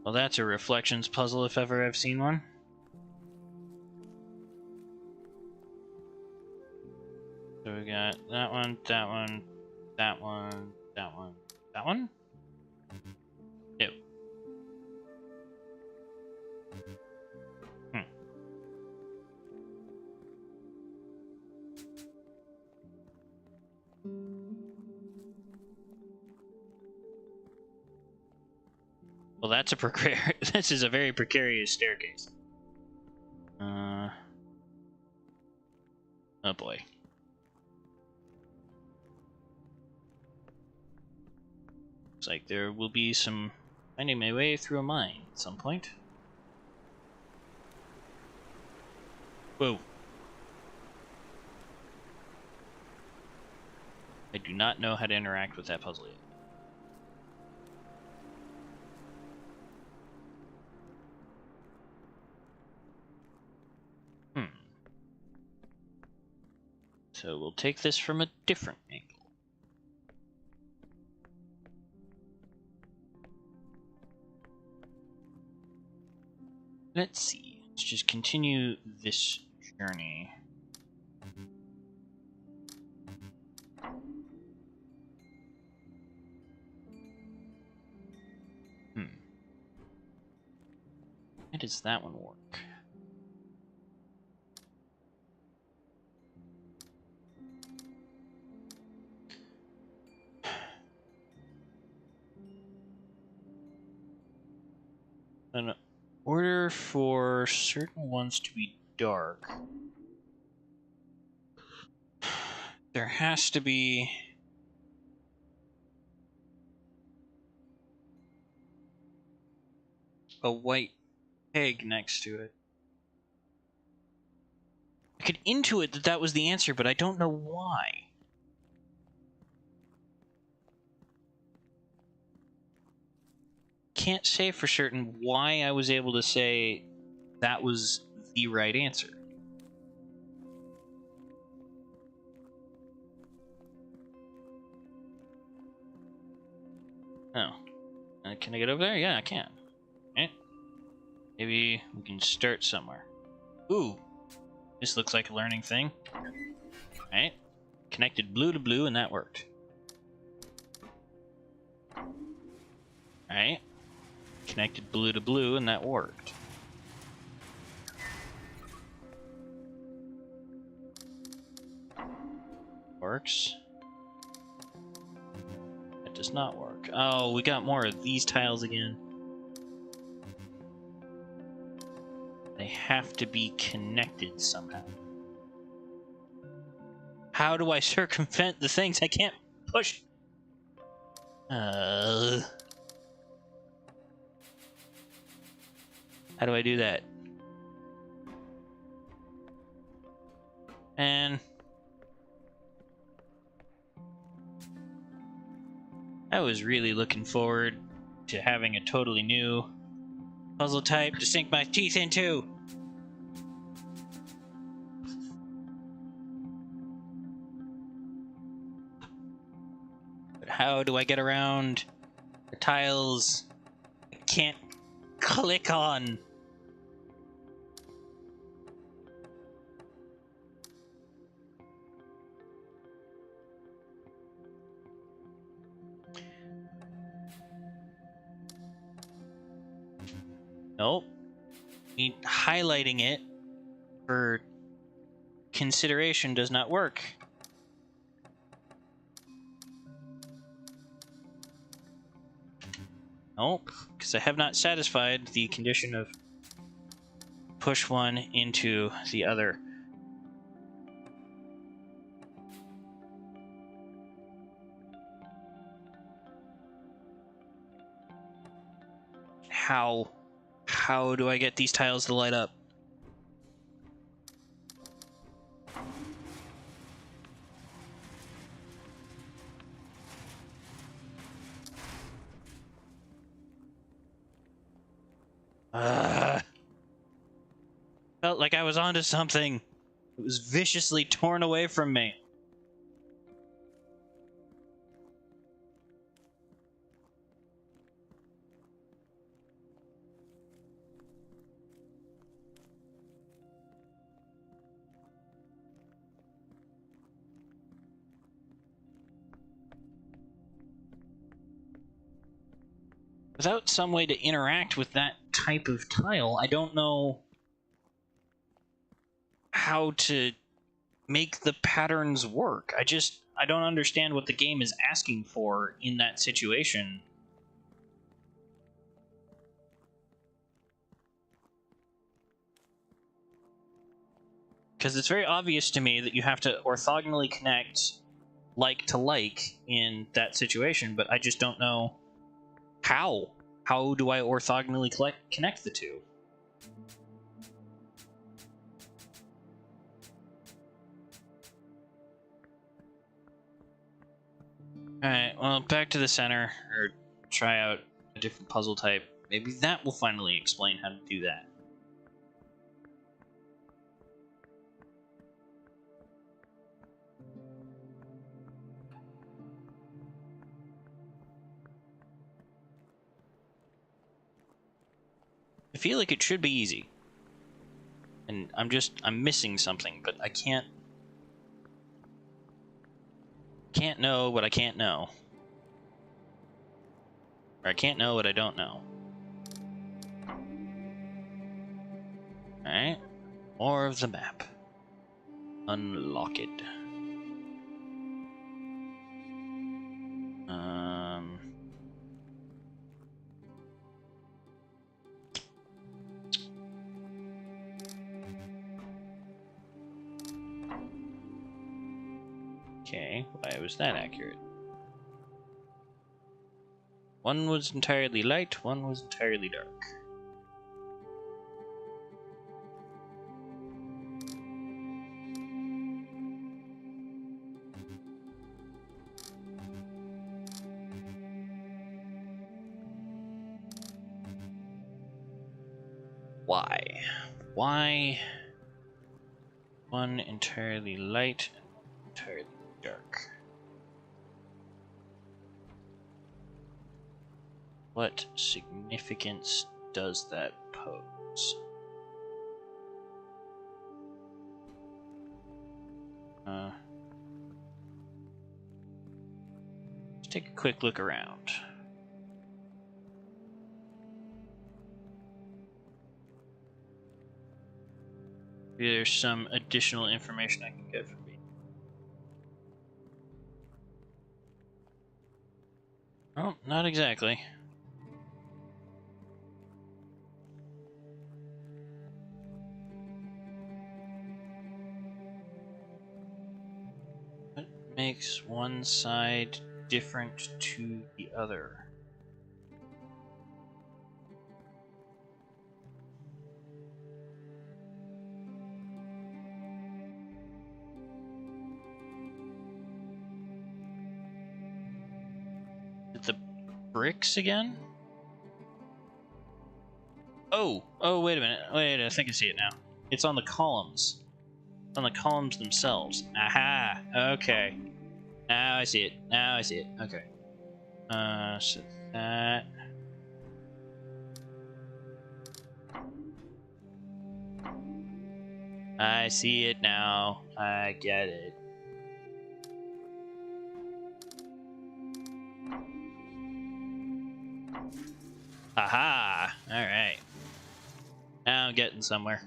Well, that's a reflections puzzle if ever I've seen one. So we got that one, that one, that one, that one, that one? Ew. Well, that's a precarious. This is a very precarious staircase. Oh boy. Looks like there will be some finding my way through a mine at some point. Whoa. I do not know how to interact with that puzzle yet. So we'll take this from a different angle. Let's see. Let's just continue this journey. How does that one work? In order for certain ones to be dark, there has to be a white peg next to it. I could intuit that that was the answer, but I don't know why. Can't say for certain why I was able to say that was the right answer. Oh. Can I get over there? Yeah, I can. Okay. Maybe we can start somewhere. Ooh. This looks like a learning thing. Alright. Connected blue to blue, and that worked. Alright. Connected blue to blue, and that worked. Works. That does not work. Oh, we got more of these tiles again. They have to be connected somehow. How do I circumvent the things I can't push? How do I do that? And I was really looking forward to having a totally new puzzle type to sink my teeth into. But how do I get around the tiles I can't click on? Nope. Highlighting it for consideration does not work. Nope, because I have not satisfied the condition of push one into the other. How do I get these tiles to light up? Felt like I was onto something. It was viciously torn away from me. Without some way to interact with that type of tile, I don't know how to make the patterns work. I don't understand what the game is asking for in that situation. Because it's very obvious to me that you have to orthogonally connect like to like in that situation, but I just don't know how. How do I orthogonally connect the two? Alright, well, back to the center, or try out a different puzzle type. Maybe that will finally explain how to do that. I feel like it should be easy. And I'm missing something, but I can't know what I can't know. Or I can't know what I don't know. Alright. More of the map. Unlock it. Okay, why was that accurate? One was entirely light, one was entirely dark. Why? Why one entirely light and entirely dark? What significance does that pose? Let's take a quick look around. Maybe there's some additional information I can get from me. Oh, not exactly. What makes one side different to the other? The bricks again? Oh, wait a minute. Wait, I think I see it now. It's on the columns. It's on the columns themselves. Aha! Okay. Now I see it. Now I see it. Okay. So that... I see it now. I get it. Aha! Alright. Now I'm getting somewhere.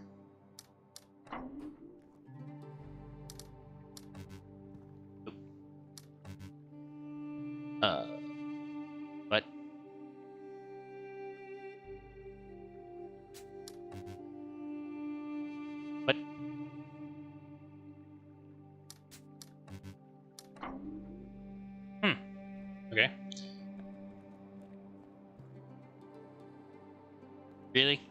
What? What? Okay. Really?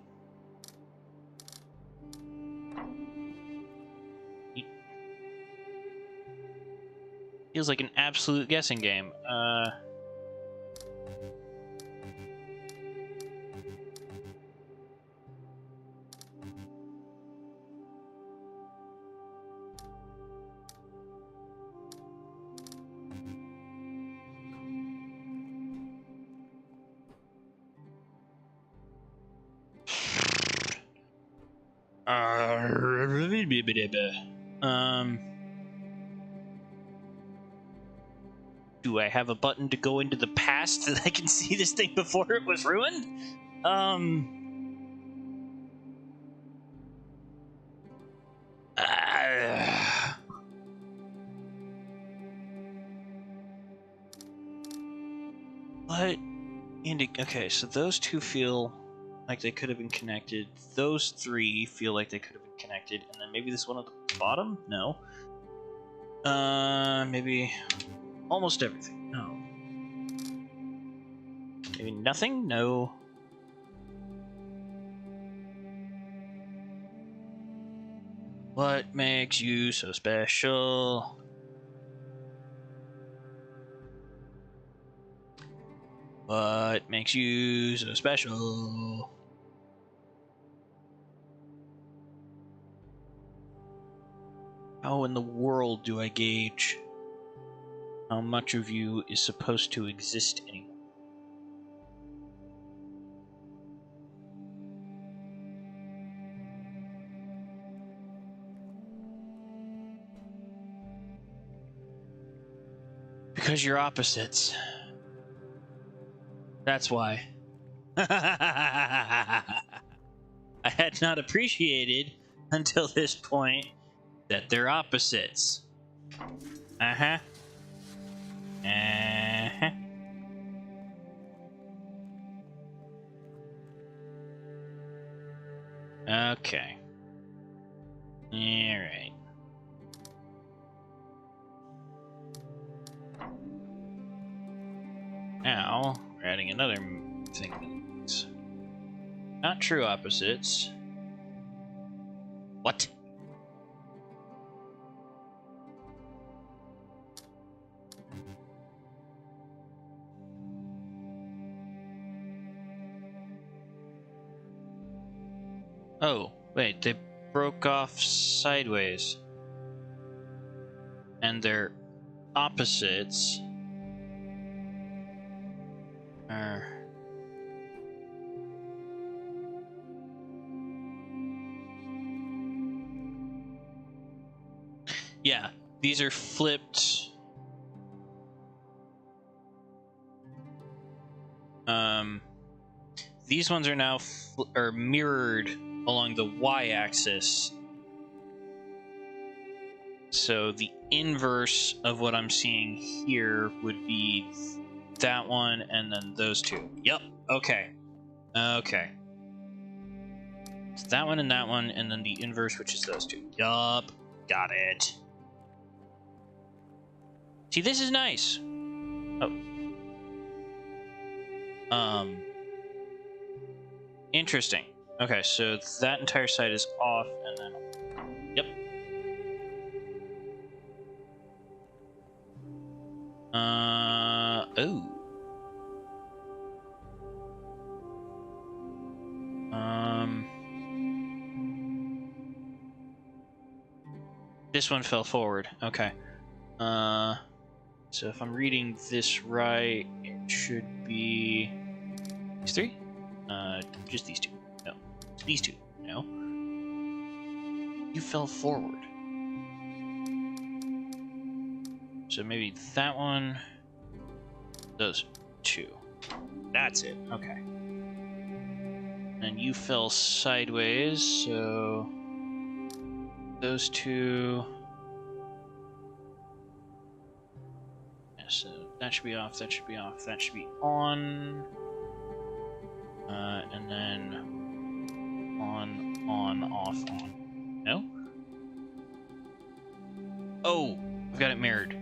Feels like an absolute guessing game. Do I have a button to go into the past that I can see this thing before it was ruined? What? Okay, so those two feel like they could have been connected. Those three feel like they could have been connected, and then maybe this one of the bottom? No. Maybe almost everything. No. Maybe nothing? No. What makes you so special? What makes you so special? How in the world do I gauge how much of you is supposed to exist anymore? Because you're opposites. That's why. I had not appreciated until this point that they're opposites. Uh-huh. Uh-huh. Okay. Alright. Now, we're adding another thing. Not true opposites. What? Oh, wait, they broke off sideways. And they're opposites. Yeah, these are flipped. These ones are now mirrored along the y-axis. So the inverse of what I'm seeing here would be that one and then those two. Yep. Okay. Okay. It's that one and then the inverse, which is those two. Yup. Got it. See, this is nice. Oh. Interesting. Okay, so that entire side is off, and then... Yep. Oh. This one fell forward. Okay. So if I'm reading this right, it should be... These three? Just these two. No. These two. No. You fell forward. So maybe that one... Those two. That's it. Okay. And you fell sideways, so... Those two... Yeah, so that should be off, that should be off, that should be on... and then... On, off, on. No? Oh! I've got it mirrored.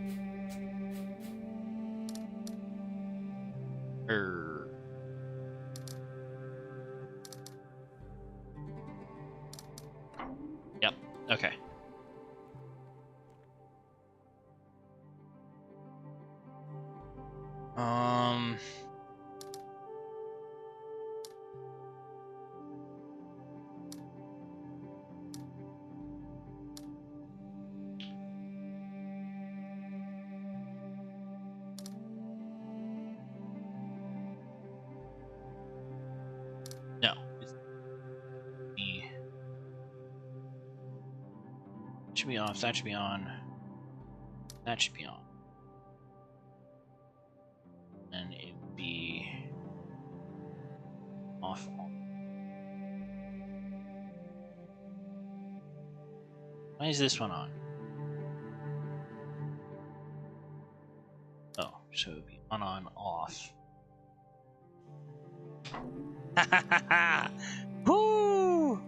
Yep, okay. No. Should be off, that should be on. That should be on. And it would be off. Why is this one on? Oh, so it would be on, off. Ha ha ha ha! Woo!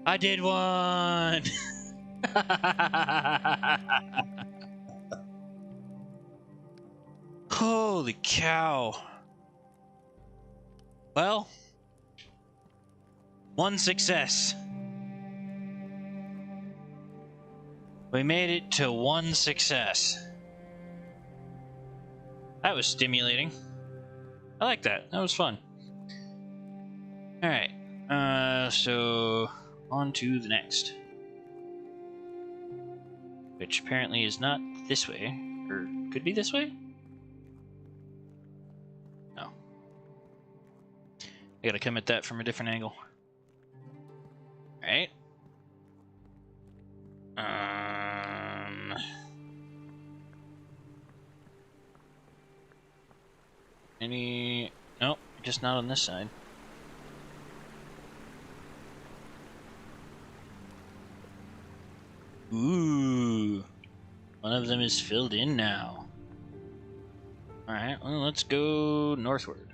I did one! Holy cow. Well, one success. We made it to one success. That was stimulating. I like that. That was fun. Alright. So on to the next. Which apparently is not this way. Or could be this way? No. I gotta come at that from a different angle. Alright. Any... Nope, just not on this side. Ooh. One of them is filled in now. Alright, well, let's go northward.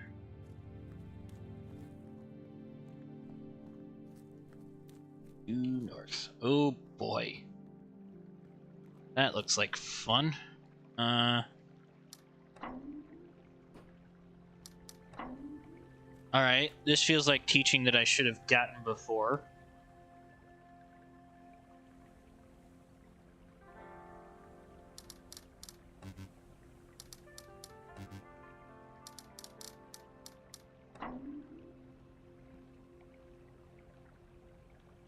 Due north. Oh boy. That looks like fun. Alright, this feels like teaching that I should have gotten before.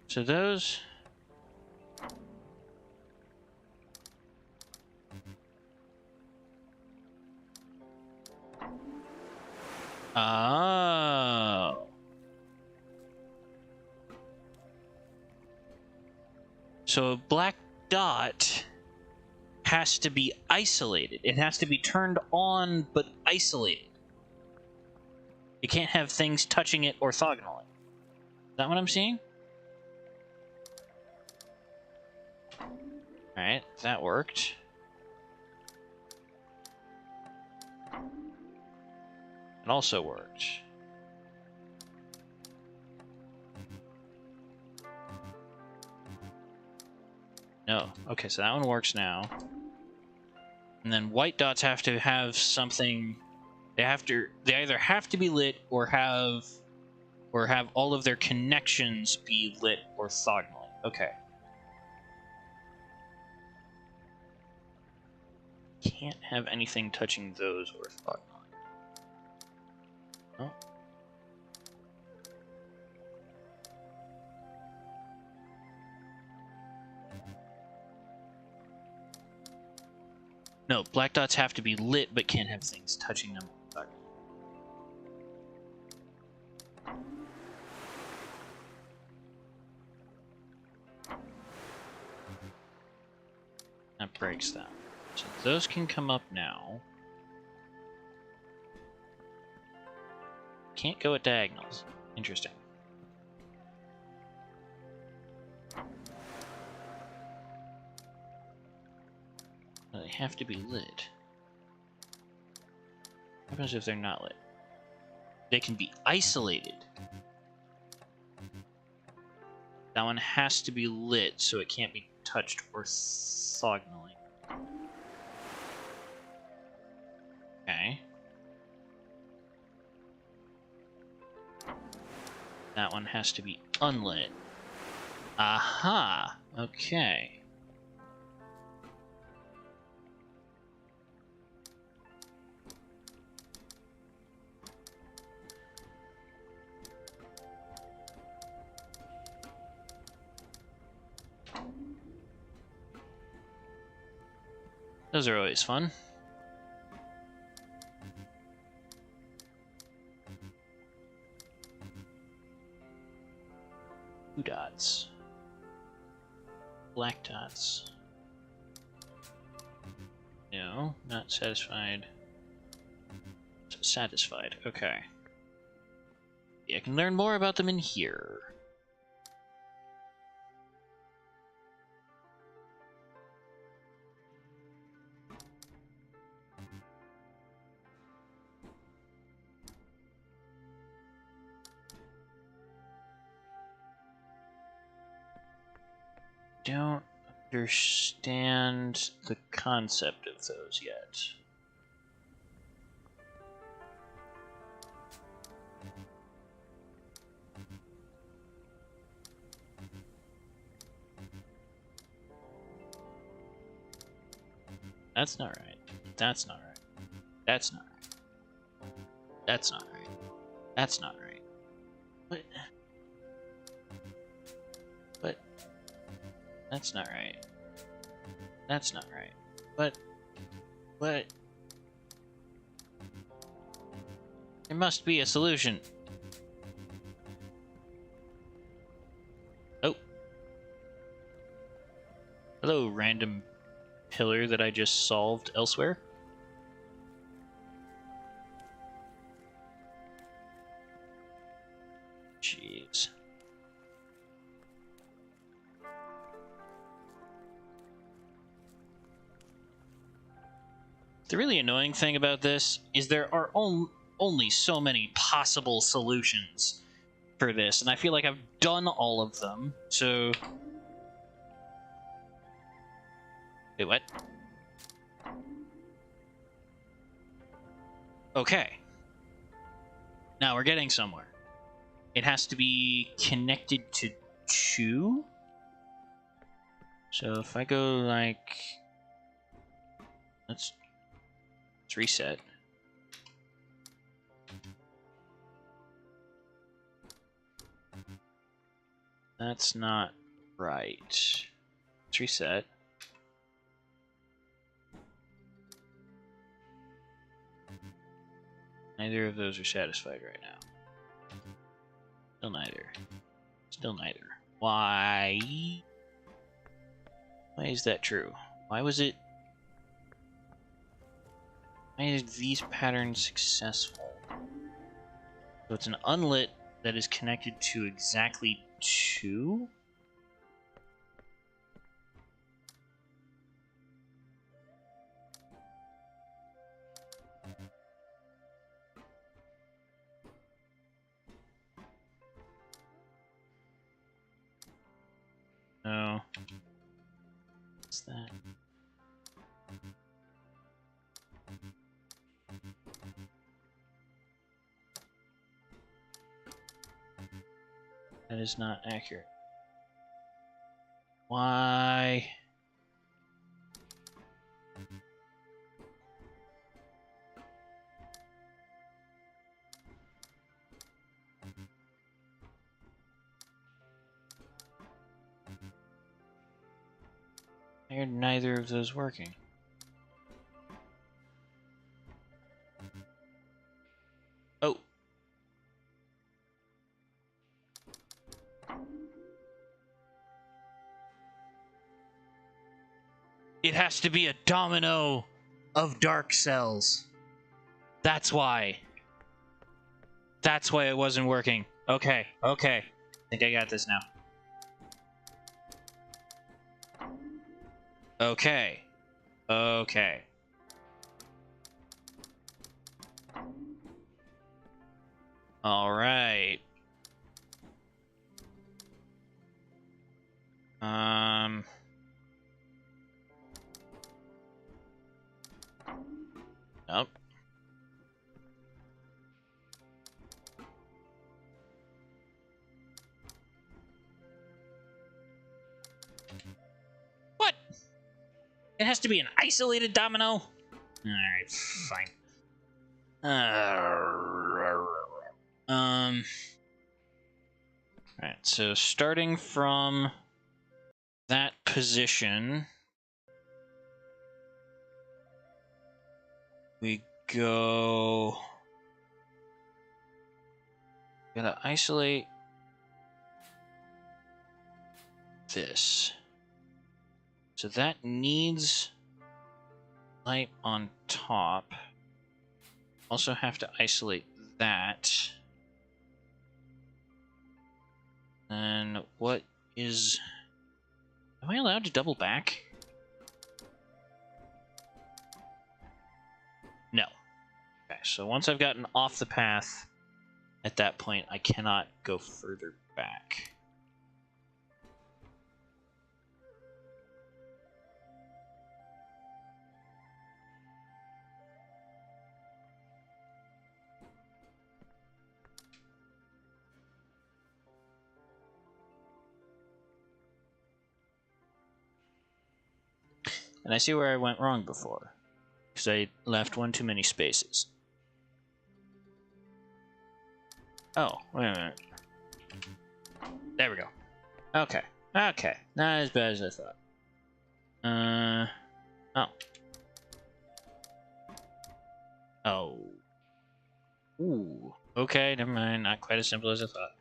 So those... Oh. So a black dot has to be isolated. It has to be turned on but isolated. You can't have things touching it orthogonally. Is that what I'm seeing? Alright, that worked. It also worked. No. Okay, so that one works now. And then white dots have to have something. They either have to be lit or have all of their connections be lit orthogonally. Okay. Can't have anything touching those orthogonally. Oh. No, black dots have to be lit but can't have things touching them. That breaks that. So those can come up now. Can't go at diagonals. Interesting. They have to be lit. What happens if they're not lit? They can be isolated. That one has to be lit, so it can't be touched orthogonally. Okay. That one has to be unlit. Aha! Okay. Those are always fun. Blue dots. Black dots. No, not satisfied. Satisfied, okay. Yeah, I can learn more about them in here. Don't understand the concept of those yet. That's not right. That's not right. That's not right. That's not right. That's not right. What? But that's not right. That's not right. But there must be a solution. Oh. Hello, random pillar that I just solved elsewhere. Jeez. The really annoying thing about this is there are only so many possible solutions for this, and I feel like I've done all of them, so... Wait, what? Okay. Now we're getting somewhere. It has to be connected to 2? So if I go like... Let's reset. That's not right. Let's reset. Neither of those are satisfied right now. Still neither. Still neither. Why? Why is that true? Why was it... Why are these patterns successful? So it's an unlit that is connected to exactly 2? No. What's that? That is not accurate. Why? Why are neither of those working? Oh. It has to be a domino of dark cells. That's why. That's why it wasn't working. Okay, okay. I think I got this now. Okay. Okay. Alright. Nope. What? It has to be an isolated domino? Alright, fine. Alright, so starting from that position, we go... Gotta isolate this. So that needs light on top. Also have to isolate that. And what is... Am I allowed to double back? No. Okay, so once I've gotten off the path, at that point, I cannot go further back. and I see where I went wrong before. Because I left one too many spaces. Oh, wait a minute. There we go. Okay. Okay. Not as bad as I thought. Oh. Oh. Ooh. Okay, never mind. Not quite as simple as I thought.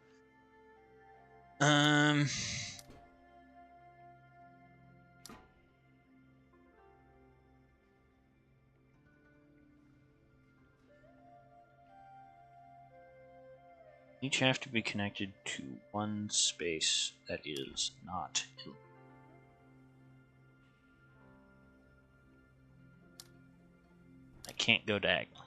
Each have to be connected to one space that is not. I can't go diagonally.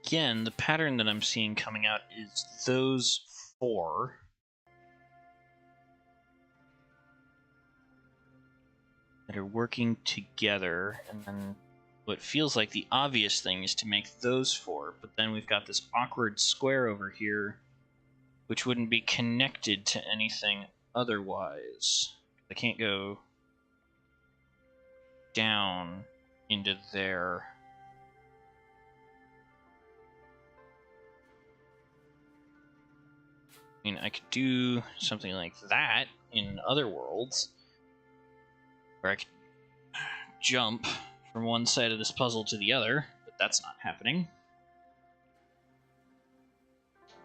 Again, the pattern that I'm seeing coming out is those four that are working together, and then what feels like the obvious thing is to make those four, but then we've got this awkward square over here which wouldn't be connected to anything otherwise. I can't go down into there. I mean, I could do something like that in other worlds, where I could jump from one side of this puzzle to the other, but that's not happening.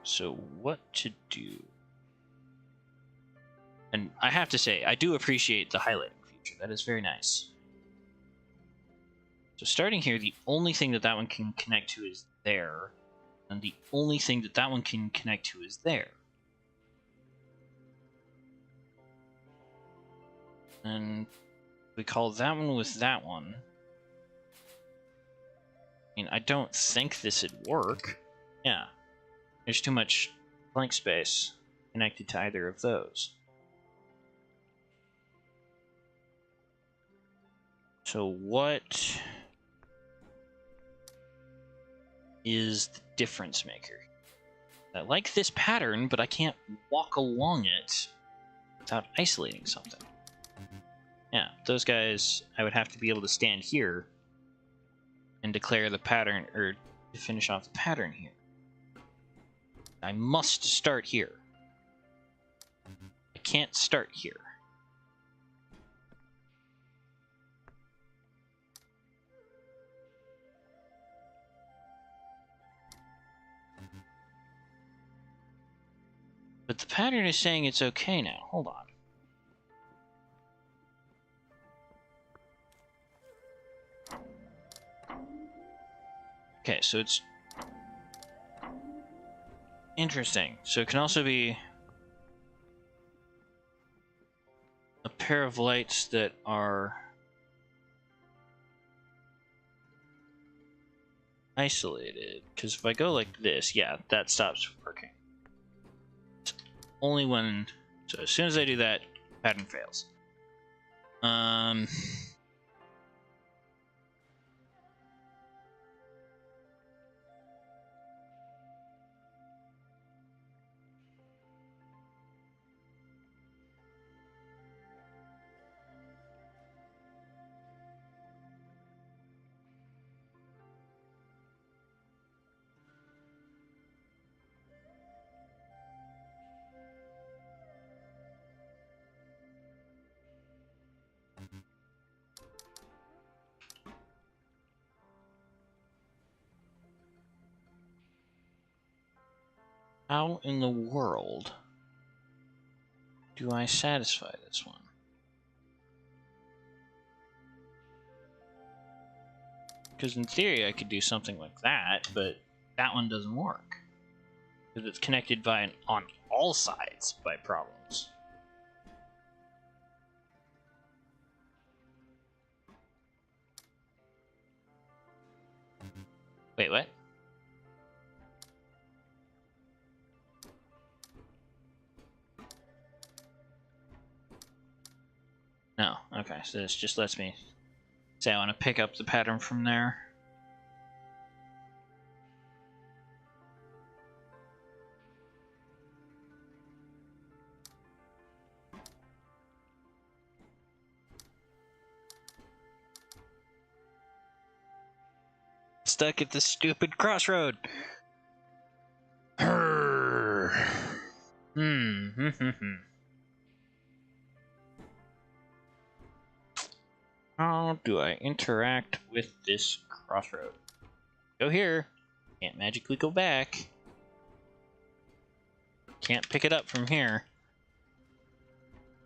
So what to do? And I have to say, I do appreciate the highlighting feature. That is very nice. So starting here, the only thing that one can connect to is there, and the only thing that one can connect to is there. And we call that one with that one. I mean, I don't think this would work. Yeah. There's too much blank space connected to either of those. So what is the difference maker? I like this pattern, but I can't walk along it without isolating something. Yeah, those guys, I would have to be able to stand here and declare the pattern, or to finish off the pattern here. I must start here. I can't start here. But the pattern is saying it's okay now. Hold on. Okay, so it's interesting. So it can also be a pair of lights that are isolated. Because if I go like this, yeah, that stops working. It's only when... So as soon as I do that, pattern fails. How in the world do I satisfy this one? Because in theory I could do something like that, but that one doesn't work. Because it's connected by on all sides by problems. Wait, what? No, okay, so this just lets me say I want to pick up the pattern from there. Stuck at this stupid crossroad. How do I interact with this crossroad? Go here. Can't magically go back. Can't pick it up from here.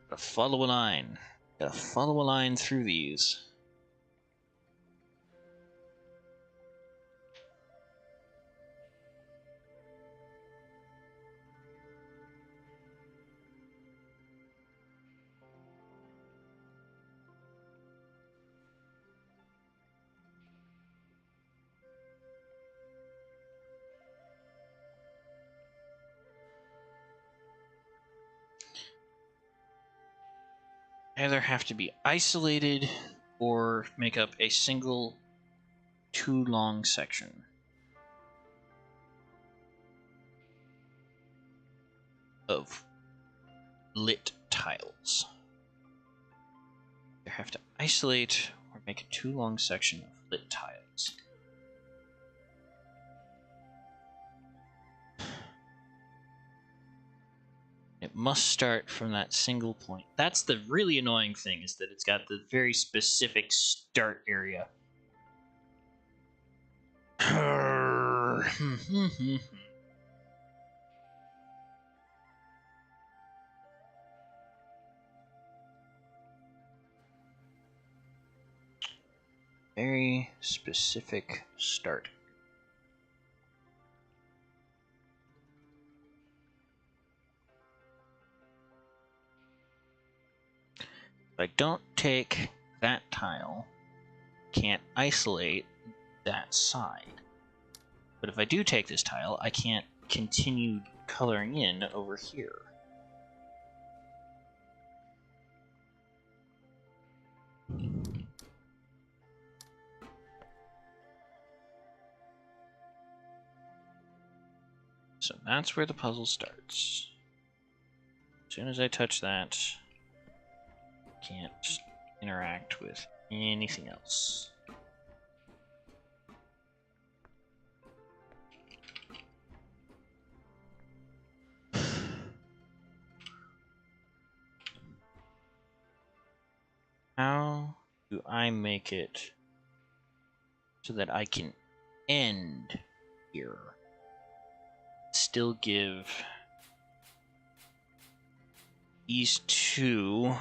Gotta follow a line. Gotta follow a line through these. Either have to be isolated or make up a single too long section. Of lit tiles. Either have to isolate or make a too long section of lit tiles. It must start from that single point. That's the really annoying thing, is that it's got the very specific start area. Very specific start. If I don't take that tile, can't isolate that side. But if I do take this tile, I can't continue coloring in over here. So that's where the puzzle starts. As soon as I touch that, I can't interact with anything else. How do I make it so that I can end here? Still give these two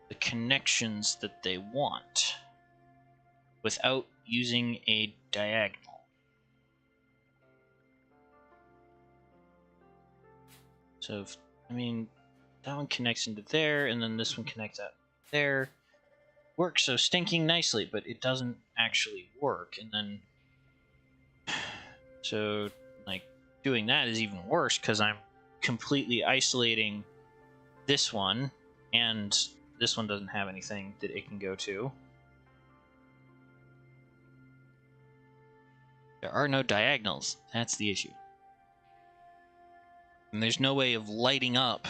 the connections that they want without using a diagonal. So, that one connects into there, and then this one connects out there. Works so stinking nicely, but it doesn't actually work. And then, so, doing that is even worse, because I'm completely isolating this one, and this one doesn't have anything that it can go to. There are no diagonals. That's the issue. And there's no way of lighting up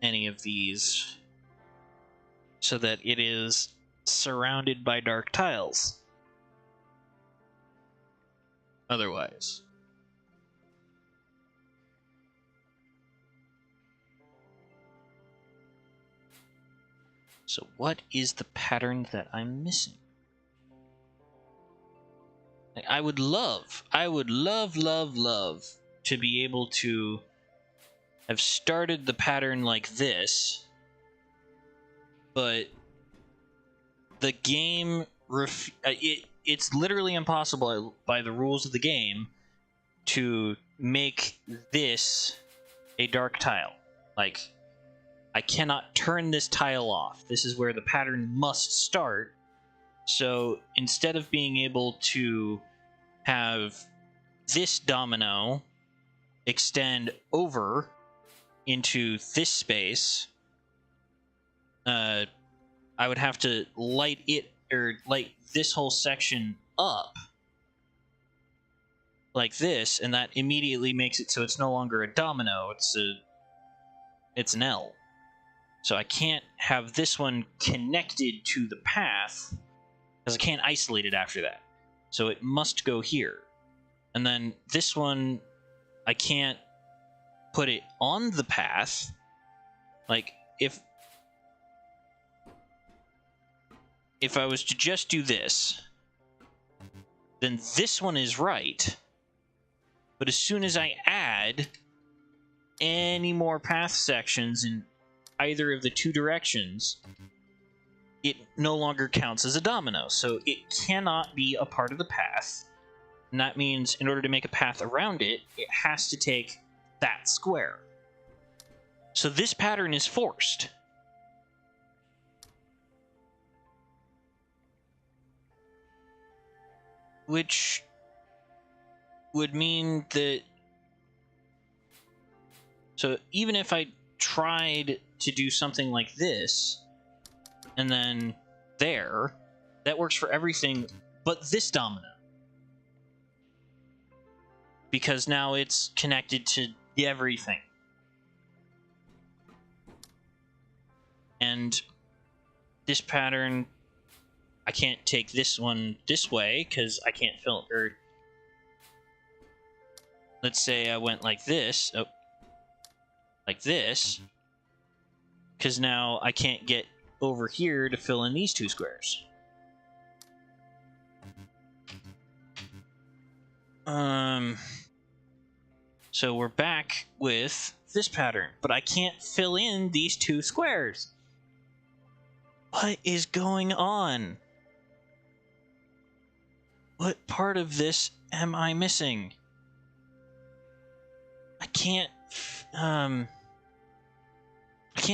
any of these so that it is surrounded by dark tiles. Otherwise. So what is the pattern that I'm missing? I would love to be able to have started the pattern like this, but the game it's literally impossible by the rules of the game to make this a dark tile. Like, I cannot turn this tile off. This is where the pattern must start. So instead of being able to have this domino extend over into this space, I would have to light it, or light this whole section up like this, and that immediately makes it so it's no longer a domino, it's an L. So I can't have this one connected to the path, because I can't isolate it after that. So it must go here. And then this one, I can't put it on the path. Like, if I was to just do this, then this one is right. But as soon as I add any more path sections in either of the two directions, it no longer counts as a domino. So it cannot be a part of the path. And that means in order to make a path around it, it has to take that square. So this pattern is forced. Which would mean that... So even if I tried to do something like this, and then there, that works for everything but this domino. Because now it's connected to everything. And this pattern, I can't take this one this way because I can't fill, or let's say I went like this, like this, because now I can't get over here to fill in these two squares. So we're back with this pattern, but I can't fill in these two squares. What is going on? What part of this am I missing? I can't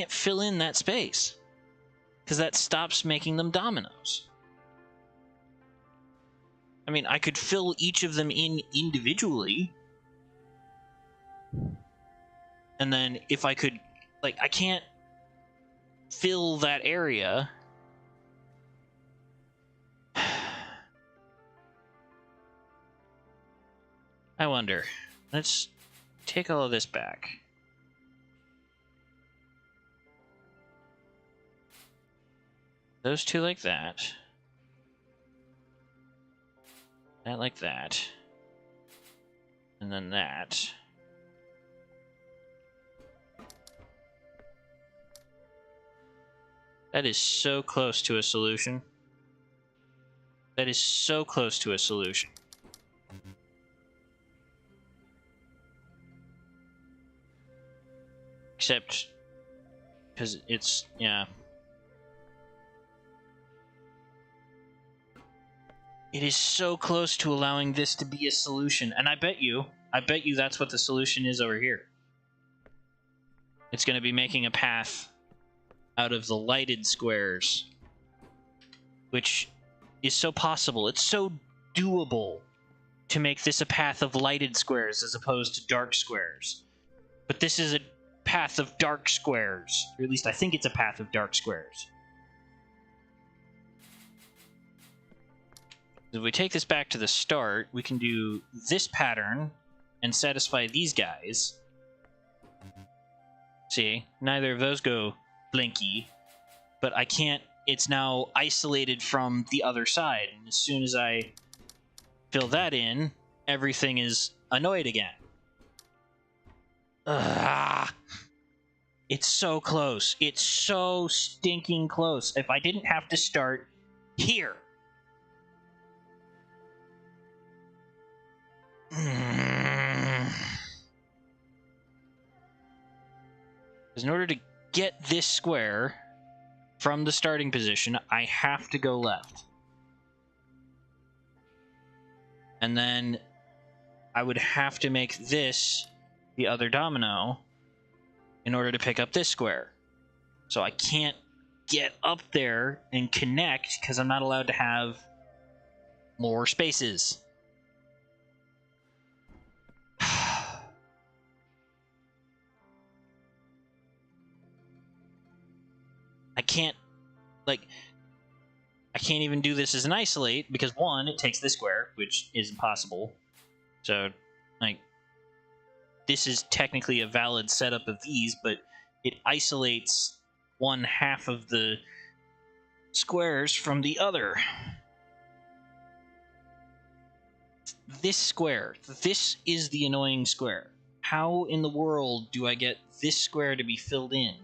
fill in that space because that stops making them dominoes. I mean, I could fill each of them in individually. And then if I could, like, I can't fill that area. I wonder. Let's take all of this back. Those two like that. That like that. And then that. That is so close to a solution. That is so close to a solution. Except, because it's, yeah. It is so close to allowing this to be a solution. And I bet you that's what the solution is over here. It's going to be making a path out of the lighted squares, which is so possible. It's so doable to make this a path of lighted squares as opposed to dark squares. But this is a path of dark squares, or at least I think it's a path of dark squares. If we take this back to the start, we can do this pattern and satisfy these guys. See, neither of those go blinky, but I can't, it's now isolated from the other side, and as soon as I fill that in, everything is annoyed again. Ugh. It's so close. It's so stinking close. If I didn't have to start here. Because in order to get this square from the starting position, I have to go left. And then I would have to make this the other domino in order to pick up this square. So I can't get up there and connect because I'm not allowed to have more spaces. I can't, like, I can't even do this as an isolate, because one, it takes this square, which is impossible. So, like, this is technically a valid setup of these, but it isolates one half of the squares from the other. This square, this is the annoying square. How in the world do I get this square to be filled in?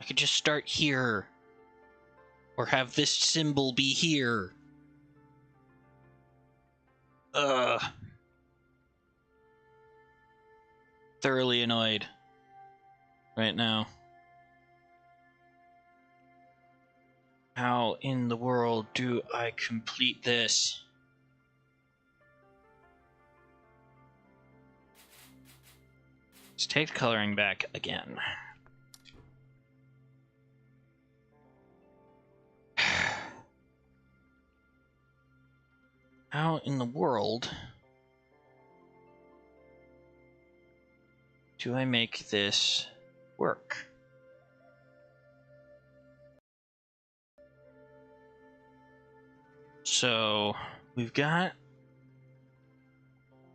I could just start here. Or have this symbol be here. Thoroughly annoyed right now. How in the world do I complete this? Let's take the coloring back again. How in the world do I make this work? So we've got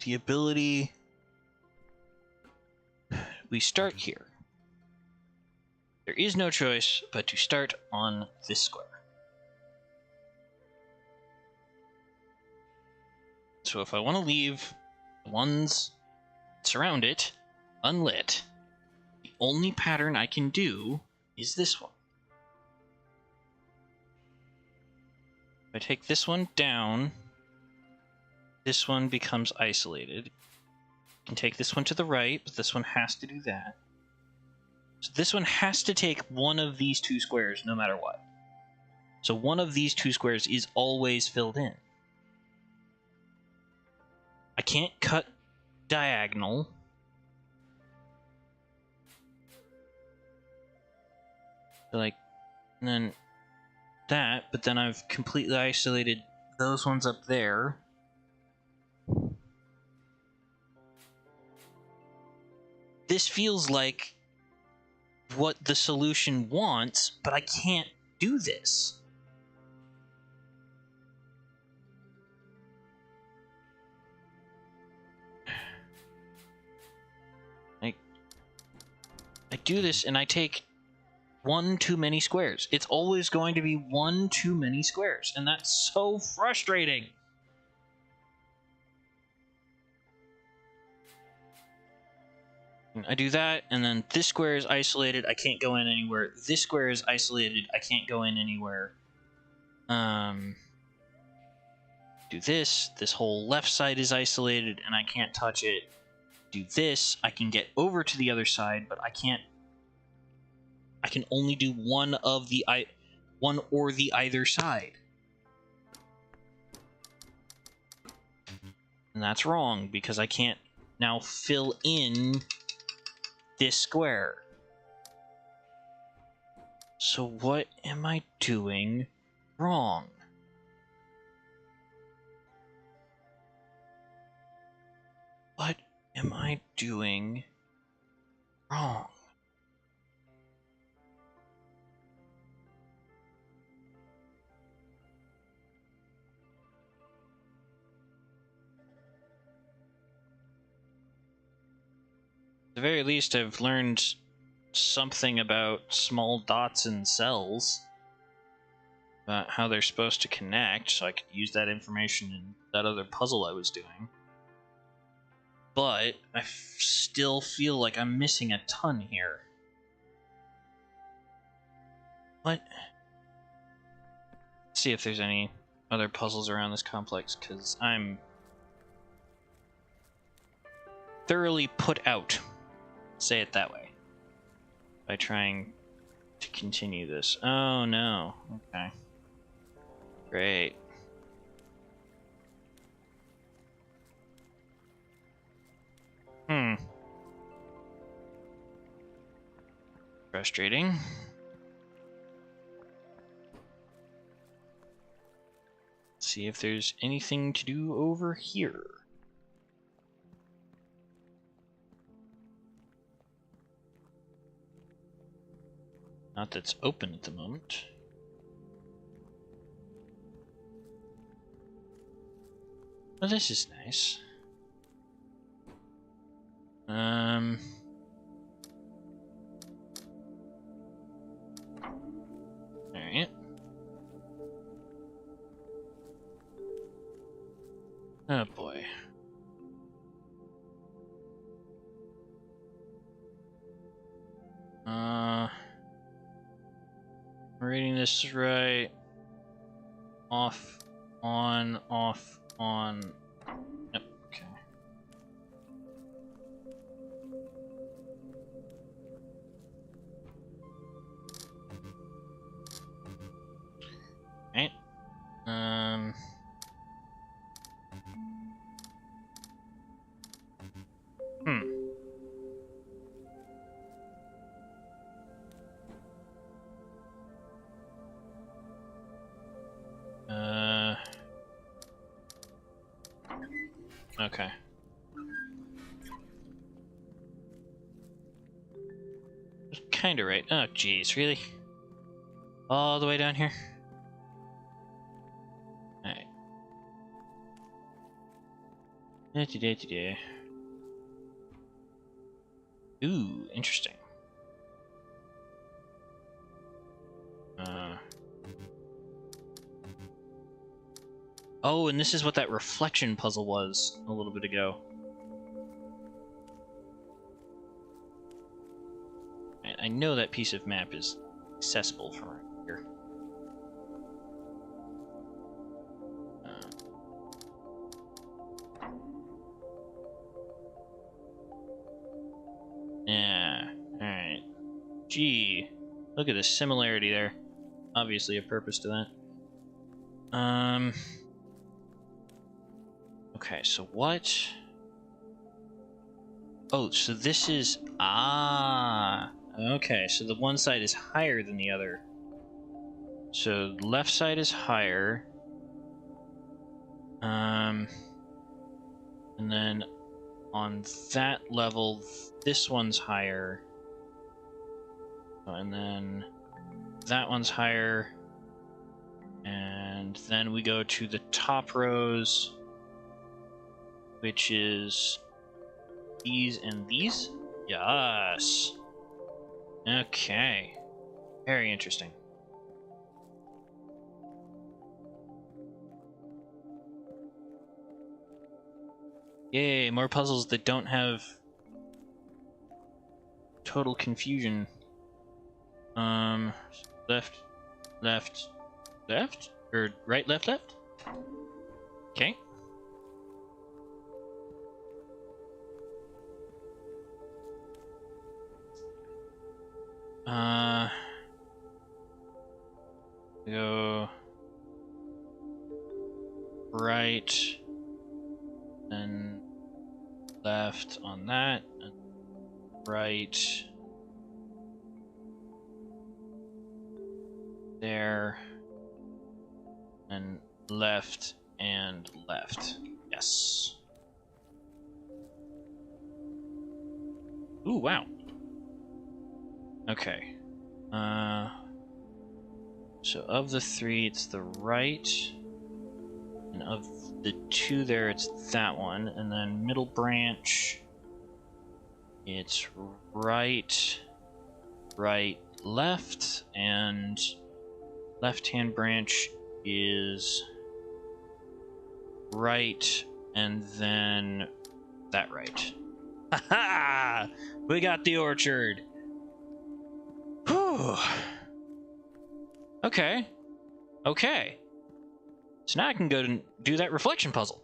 the ability. We start here. There is no choice but to start on this square. So if I want to leave the ones that surround it unlit, the only pattern I can do is this one. If I take this one down, this one becomes isolated. I can take this one to the right, but this one has to do that. So this one has to take one of these two squares no matter what. So one of these two squares is always filled in. I can't cut diagonal. Like, and then that, but then I've completely isolated those ones up there. This feels like what the solution wants, but I can't do this. I do this and I take one too many squares. It's always going to be one too many squares, and that's so frustrating. I do that, and then this square is isolated. I can't go in anywhere. This square is isolated. I can't go in anywhere. Do this. This whole left side is isolated, and I can't touch it. Do this. I can get over to the other side, but I can't. I can only do one or the either side. And that's wrong, because I can't now fill in this square. So what am I doing wrong? What am I doing wrong? At the very least, I've learned something about small dots and cells, about how they're supposed to connect, so I could use that information in that other puzzle I was doing. But I still feel like I'm missing a ton here. What? Let's see if there's any other puzzles around this complex, because I'm thoroughly put out. Say it that way. By trying to continue this. Oh no. Okay. Great. Frustrating. see if there's anything to do over here. Not that's open at the moment. Oh, this is nice. Alright. Oh boy. Reading this right. Off, on, off, on. Yep, okay. Right. Okay. Kinda right. Oh, jeez, really? All the way down here? Alright. Ooh, interesting. Oh, and this is what that reflection puzzle was a little bit ago. I know that piece of map is accessible from right here. Yeah, alright. Gee, look at the similarity there. Obviously a purpose to that. Okay, so what? Oh, so this is... Ah! Okay, so the one side is higher than the other. So left side is higher. And then on that level, this one's higher. And then that one's higher. And then we go to the top rows, which is these and these. Yes. Okay. Very interesting. Yay, more puzzles that don't have total confusion. Left, left, left? Or right, left, left? Okay. Go right, then left on that, and right there, and left and left. Yes. Ooh, wow. Okay. So of the three, it's the right, and of the two there, it's that one, and then middle branch, it's right, right, left, and left-hand branch is right, and then that right. Ha-ha! We got the orchard! Whew. Okay. Okay. So now I can go and do that reflection puzzle.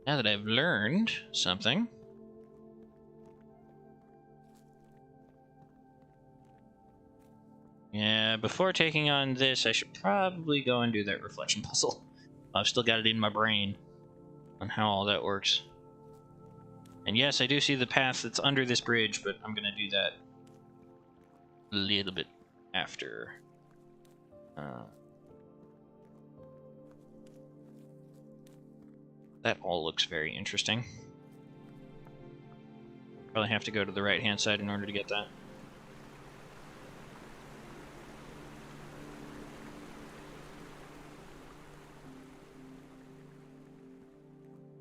Now that I've learned something. Yeah, before taking on this, I should probably go and do that reflection puzzle. I've still got it in my brain on how all that works. And yes, I do see the path that's under this bridge, but I'm gonna do that a little bit after. That all looks very interesting. Probably have to go to the right-hand side in order to get that.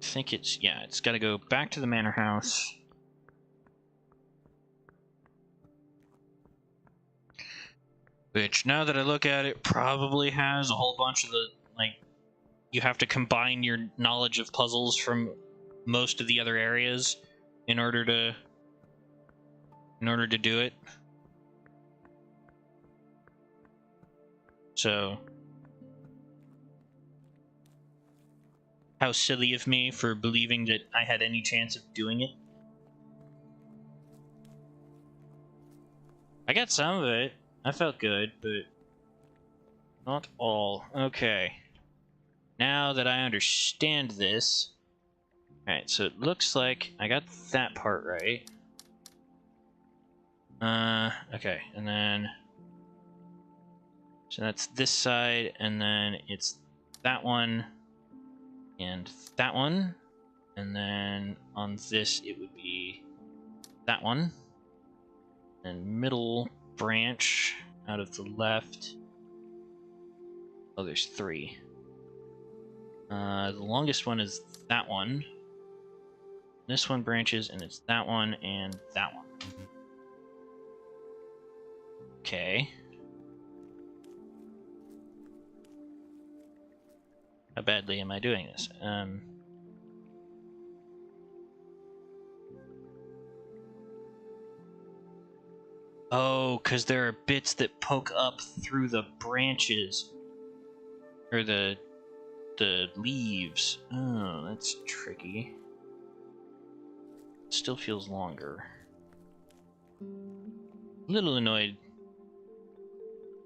I think it's, yeah, it's got to go back to the manor house. Which, now that I look at it, probably has a whole bunch of the, like, you have to combine your knowledge of puzzles from most of the other areas in order to do it. So, how silly of me for believing that I had any chance of doing it. I got some of it. I felt good, but not all. Okay. Now that I understand this... Alright, so it looks like I got that part right. Okay, and then... So that's this side, and then it's that one, and that one. And then on this, it would be that one. And middle branch out of the left. Oh, there's 3. The longest one is that one. This one branches, and it's that one and that one. Okay. How badly am I doing this? Oh, because there are bits that poke up through the branches. Or the leaves. Oh, that's tricky. Still feels longer. A little annoyed.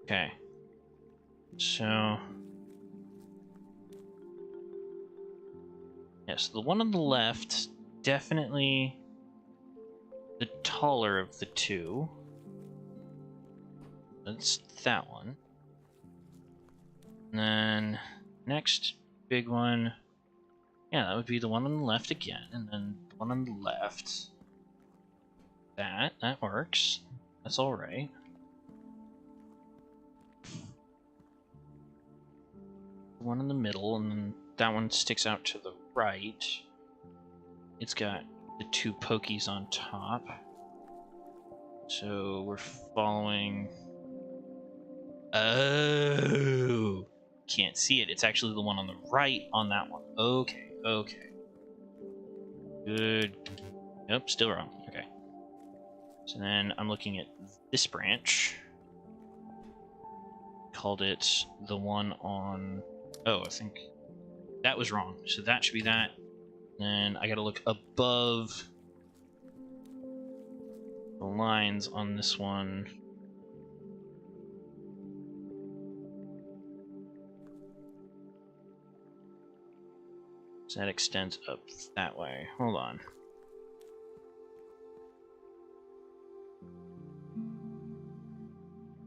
Okay. So... Yes, the one on the left, definitely the taller of the two. That's that one. And then next big one, yeah, that would be the one on the left again, and then the one on the left. That works. That's all right. The one in the middle, and then that one sticks out to the right. It's got the 2 pokies on top. So we're following... Oh! Can't see it. It's actually the one on the right on that one. Okay, okay. Good. Nope, still wrong. Okay. So then I'm looking at this branch. Called it the one on... Oh, I think that was wrong. So that should be that. Then I gotta look above the lines on this one. So that extends up that way. Hold on.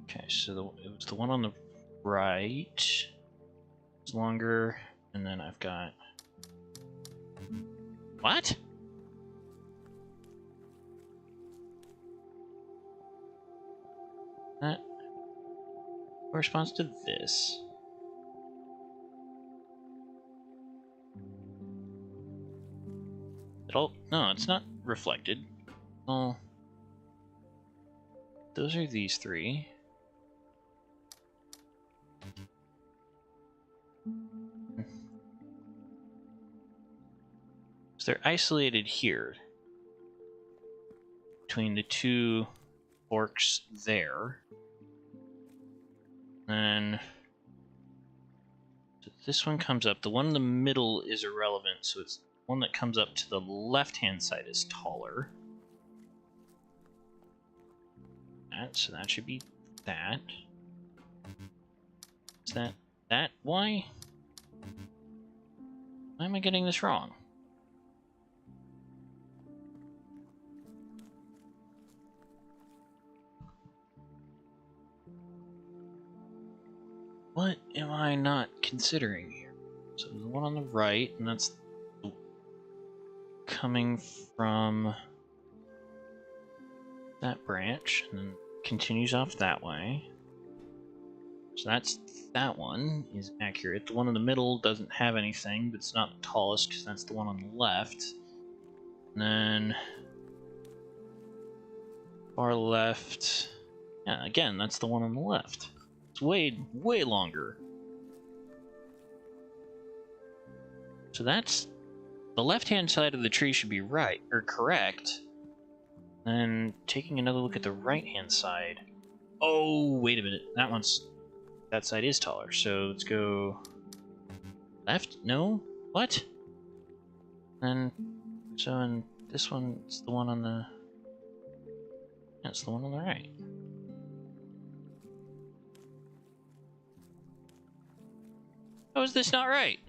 Okay, so it was the one on the right. It's longer, and then I've got... What? That corresponds to this. No, it's not reflected. Oh, those are these 3. So they're isolated here between the 2 forks there. And so this one comes up. The one in the middle is irrelevant, so it's the one that comes up to the left-hand side is taller. So that should be that. Is that? Why? Why am I getting this wrong? What am I not considering here? So the one on the right, and that's the coming from that branch, and then continues off that way. So that's that one is accurate. The one in the middle doesn't have anything, but it's not the tallest because that's the one on the left. And then far left, yeah, again, that's the one on the left. It's way longer. So that's the left-hand side of the tree should be right, or correct. Then taking another look at the right-hand side. Oh, wait a minute. That side is taller. So let's go left? No? What? And so in this one, it's the one on the... Yeah, it's the one on the right. How is this not right?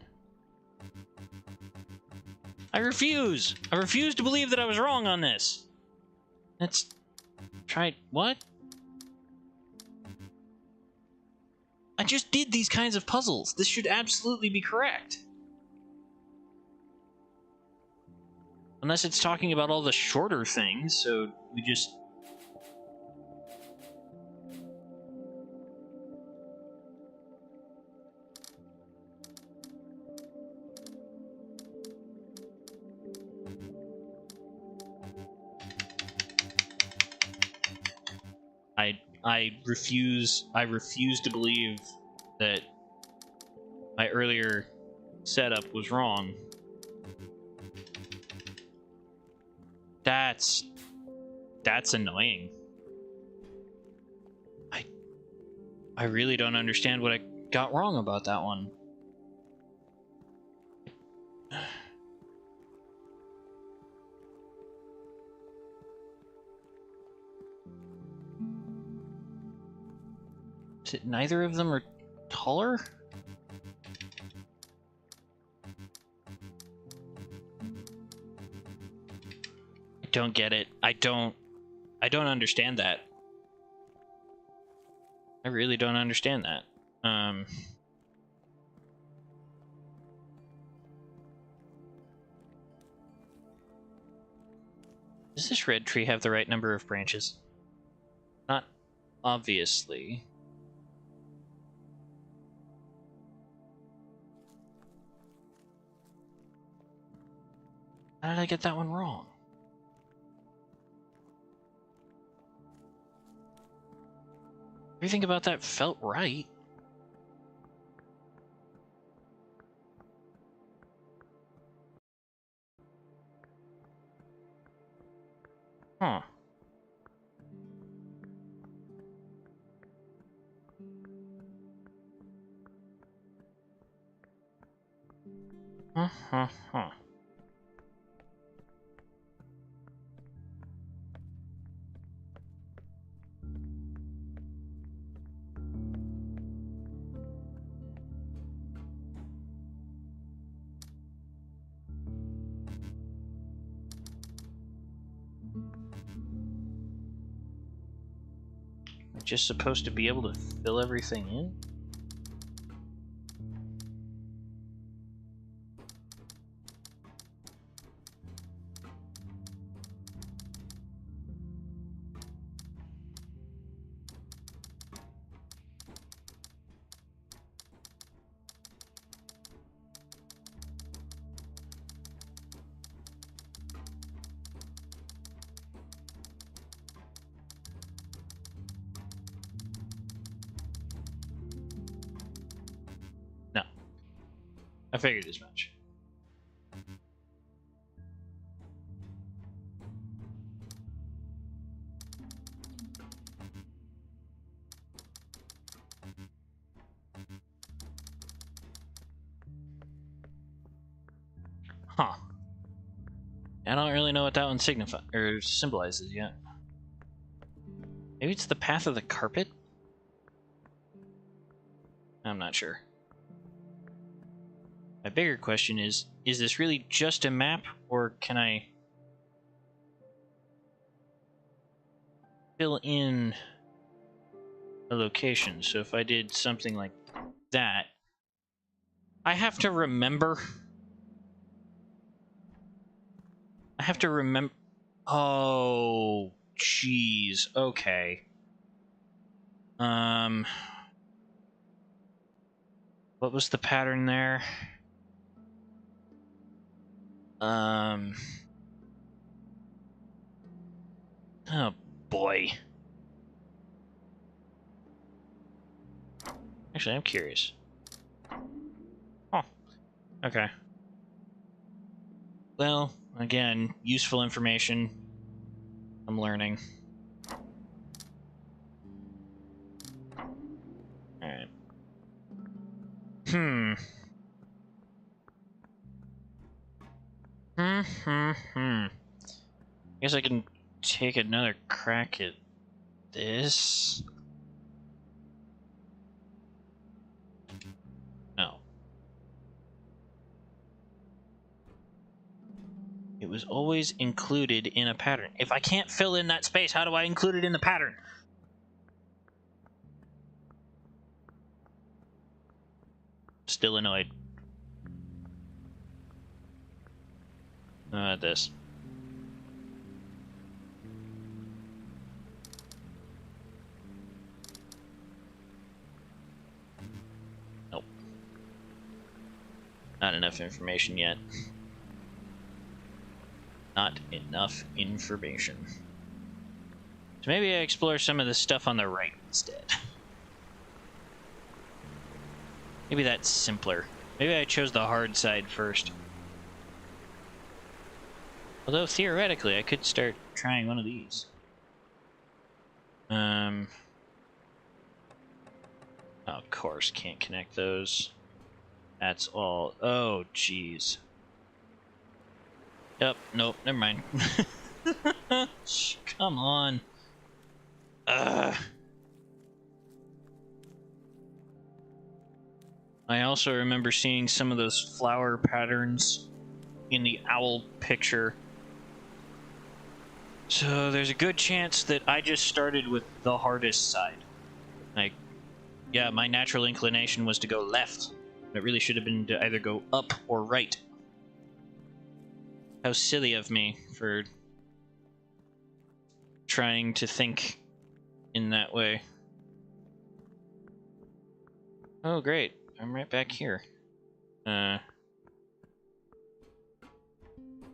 I refuse! I refuse to believe that I was wrong on this! Let's try... What? I just did these kinds of puzzles. This should absolutely be correct. Unless it's talking about all the shorter things, so we just... I refuse to believe that my earlier setup was wrong. That's annoying. I really don't understand what I got wrong about that one. Is it neither of them are taller? I don't get it. I don't understand that. I really don't understand that. Does this red tree have the right number of branches? Not obviously. How did I get that one wrong? Everything about that felt right. Huh. Huh. Just supposed to be able to fill everything in? No. I figured as much. Huh. I don't really know what that one signifies or symbolizes yet. Maybe it's the path of the carpet? I'm not sure. My bigger question is this really just a map, or can I fill in a location? So if I did something like that, I have to remember I have to remember... Oh, jeez. Okay. What was the pattern there? Oh, boy. Actually, I'm curious. Oh, okay. Well, again, useful information. I'm learning. Alright. Guess I can take another crack at this. No. It was always included in a pattern. If I can't fill in that space, how do I include it in the pattern? Still annoyed. This. Nope. Not enough information yet. Not enough information. So maybe I explore some of the stuff on the right instead. Maybe that's simpler. Maybe I chose the hard side first. Although, theoretically, I could start trying one of these. Oh, of course, can't connect those. That's all. Oh, jeez. Yep, nope, never mind. Come on. I also remember seeing some of those flower patterns in the owl picture. So there's a good chance that I just started with the hardest side. Like, yeah, my natural inclination was to go left. It really should have been to either go up or right. How silly of me for trying to think in that way. Oh, great. I'm right back here.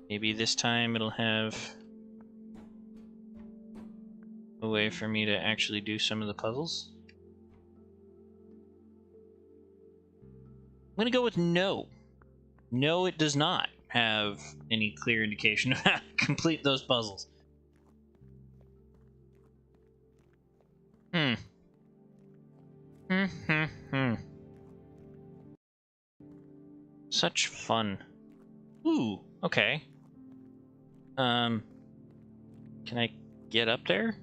Maybe this time it'll have a way for me to actually do some of the puzzles. I'm gonna go with no. No, it does not have any clear indication of how to complete those puzzles. Such fun. Ooh, okay. Can I get up there?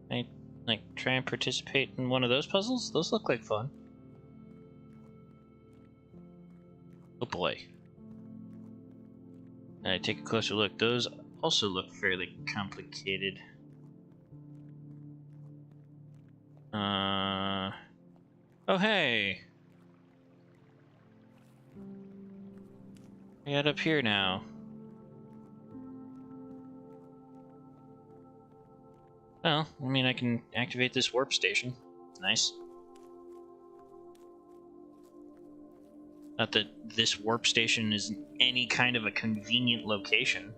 Can I, like, try and participate in one of those puzzles? Those look like fun. Oh boy. And I take a closer look. Those also look fairly complicated. Oh hey! I got up here now. Well, I mean, I can activate this warp station. Nice. Not that this warp station is any kind of a convenient location.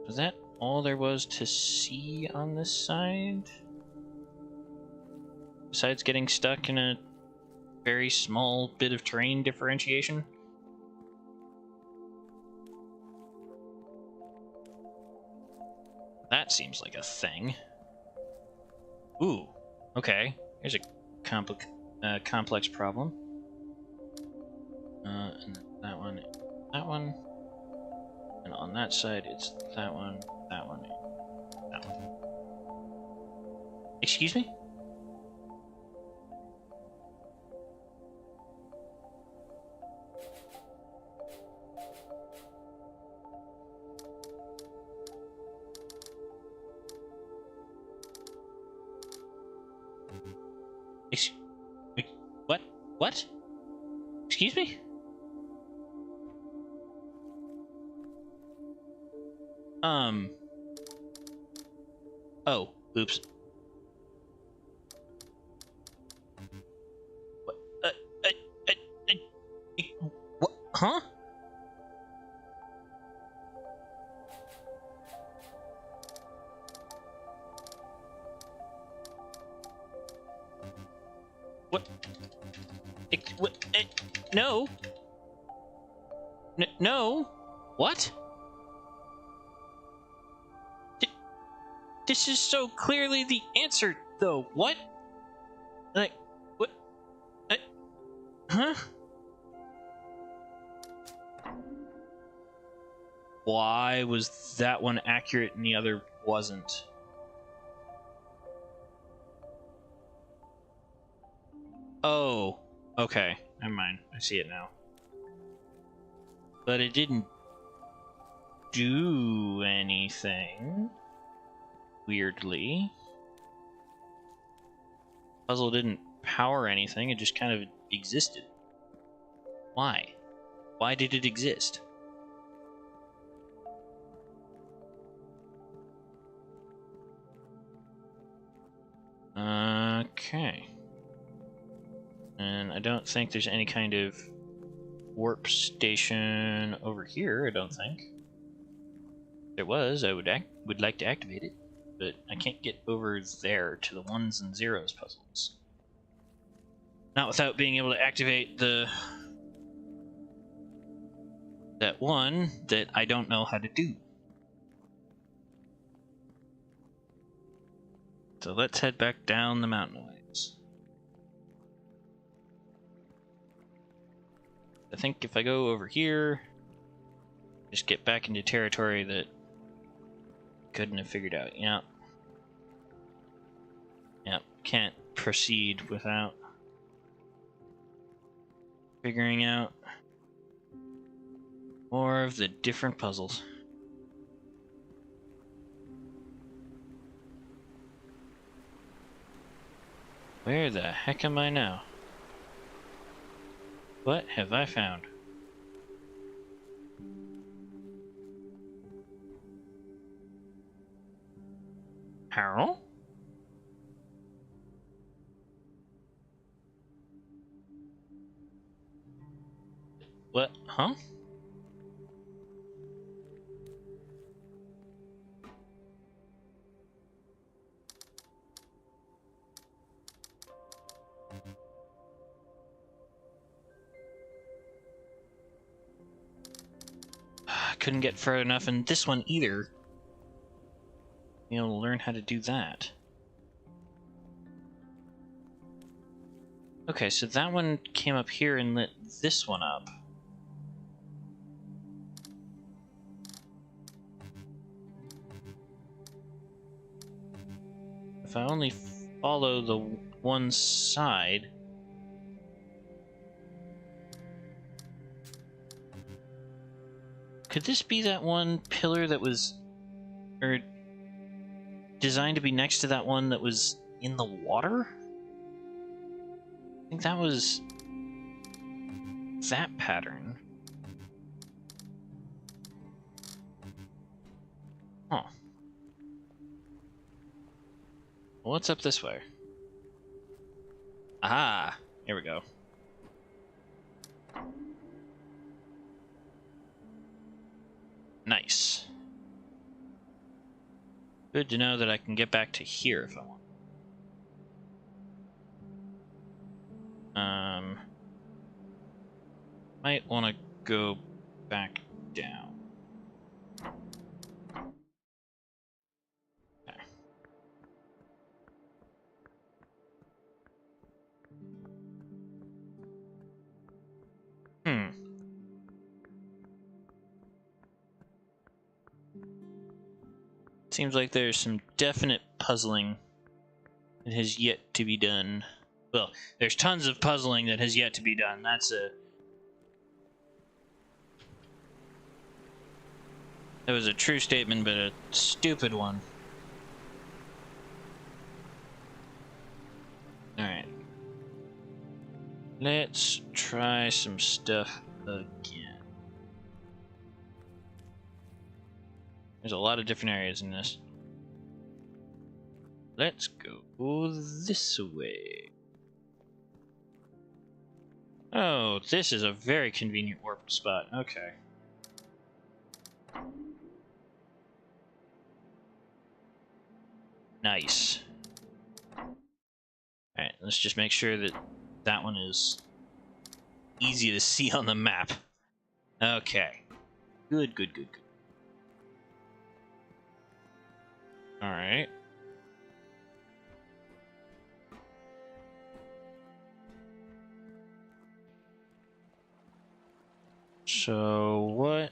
Was that all there was to see on this side? Besides getting stuck in a very small bit of terrain differentiation? That seems like a thing. Ooh, okay. Here's a complex problem. And that one, and on that side it's that one, that one, that one. Excuse me? What? Excuse me? Oh, oops. What? What? Huh? What? What? No. No. What? This is so clearly the answer, though. What? Like, what? Huh? Why was that one accurate and the other wasn't? Oh, okay. Never mind. I see it now. But it didn't do anything. Weirdly. Puzzle didn't power anything, it just kind of existed. Why? Why did it exist? Okay. And I don't think there's any kind of warp station over here, I don't think. If there was, I would like to activate it, but I can't get over there to the 1s and 0s puzzles. Not without being able to activate that one that I don't know how to do. So let's head back down the mountain a ways. I think if I go over here, just get back into territory that couldn't have figured out. Yep. Yep. Can't proceed without figuring out more of the different puzzles. Where the heck am I now? What have I found? How? What? Huh? Couldn't get far enough in this one either. Be able to learn how to do that. Okay, so that one came up here and lit this one up. If I only follow the one side... Could this be that one pillar that was... or designed to be next to that one that was in the water? I think that was... that pattern. Huh. What's up this way? Aha! Here we go. Nice. Good to know that I can get back to here if I want. Might want to go back down. Okay. Seems like there's some definite puzzling that has yet to be done. Well, there's tons of puzzling that has yet to be done. That was a true statement, but a stupid one. Alright. Let's try some stuff again. There's a lot of different areas in this. Let's go this way. Oh, this is a very convenient warp spot. Okay. Nice. Alright, let's just make sure that that one is easy to see on the map. Okay. Good, good, good, good. Alright. So, what?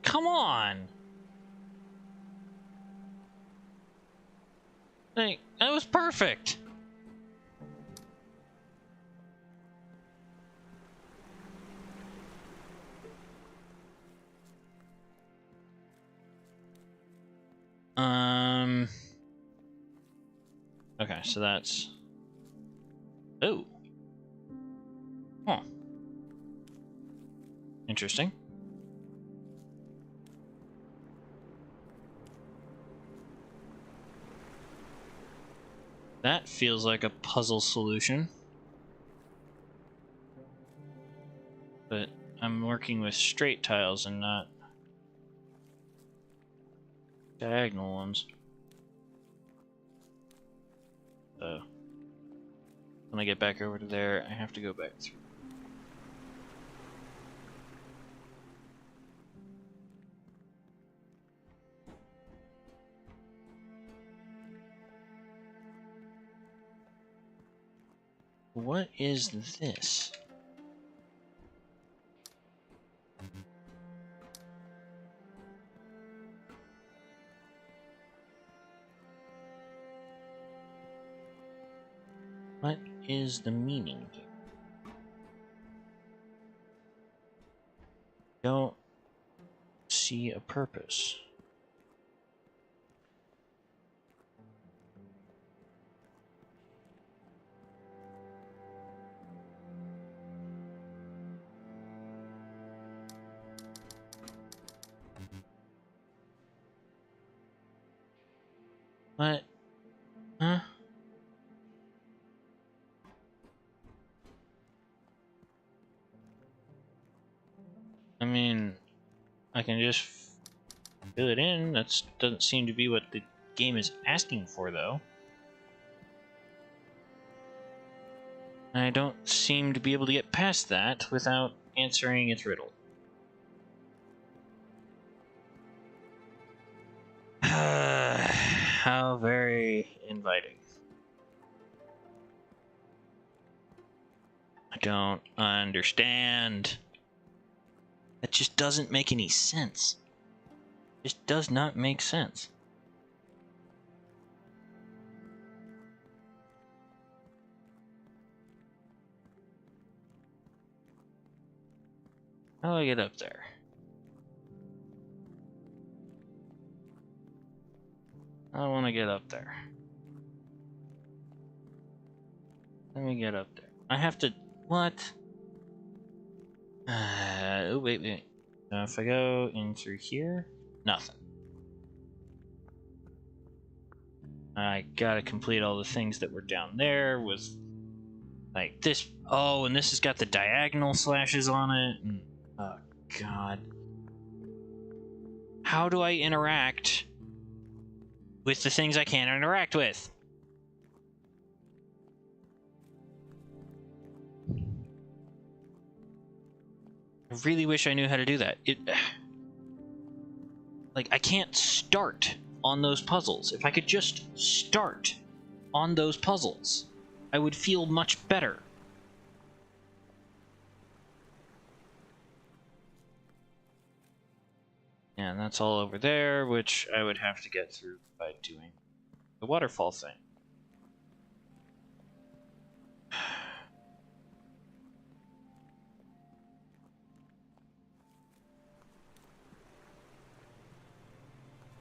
Come on! Like, that was perfect! Okay, so that's... Oh. Huh. Interesting. That feels like a puzzle solution. But I'm working with straight tiles and not diagonal ones. So when I get back over to there, I have to go back through. What is this? What is the meaning here? Don't see a purpose. What? Huh? I mean, I can just fill it in. That doesn't seem to be what the game is asking for, though. I don't seem to be able to get past that without answering its riddle. How very inviting. I don't understand. That just doesn't make any sense. Just does not make sense. How do I get up there? I want to get up there. Let me get up there. I have to... What? Oh, wait. Now if I go in through here... Nothing. I gotta complete all the things that were down there with... Like this... Oh, and this has got the diagonal slashes on it. And, oh, God. How do I interact with the things I can't interact with? I really wish I knew how to do that. Like, I can't start on those puzzles. If I could just start on those puzzles, I would feel much better. And that's all over there, which I would have to get through by doing the waterfall thing.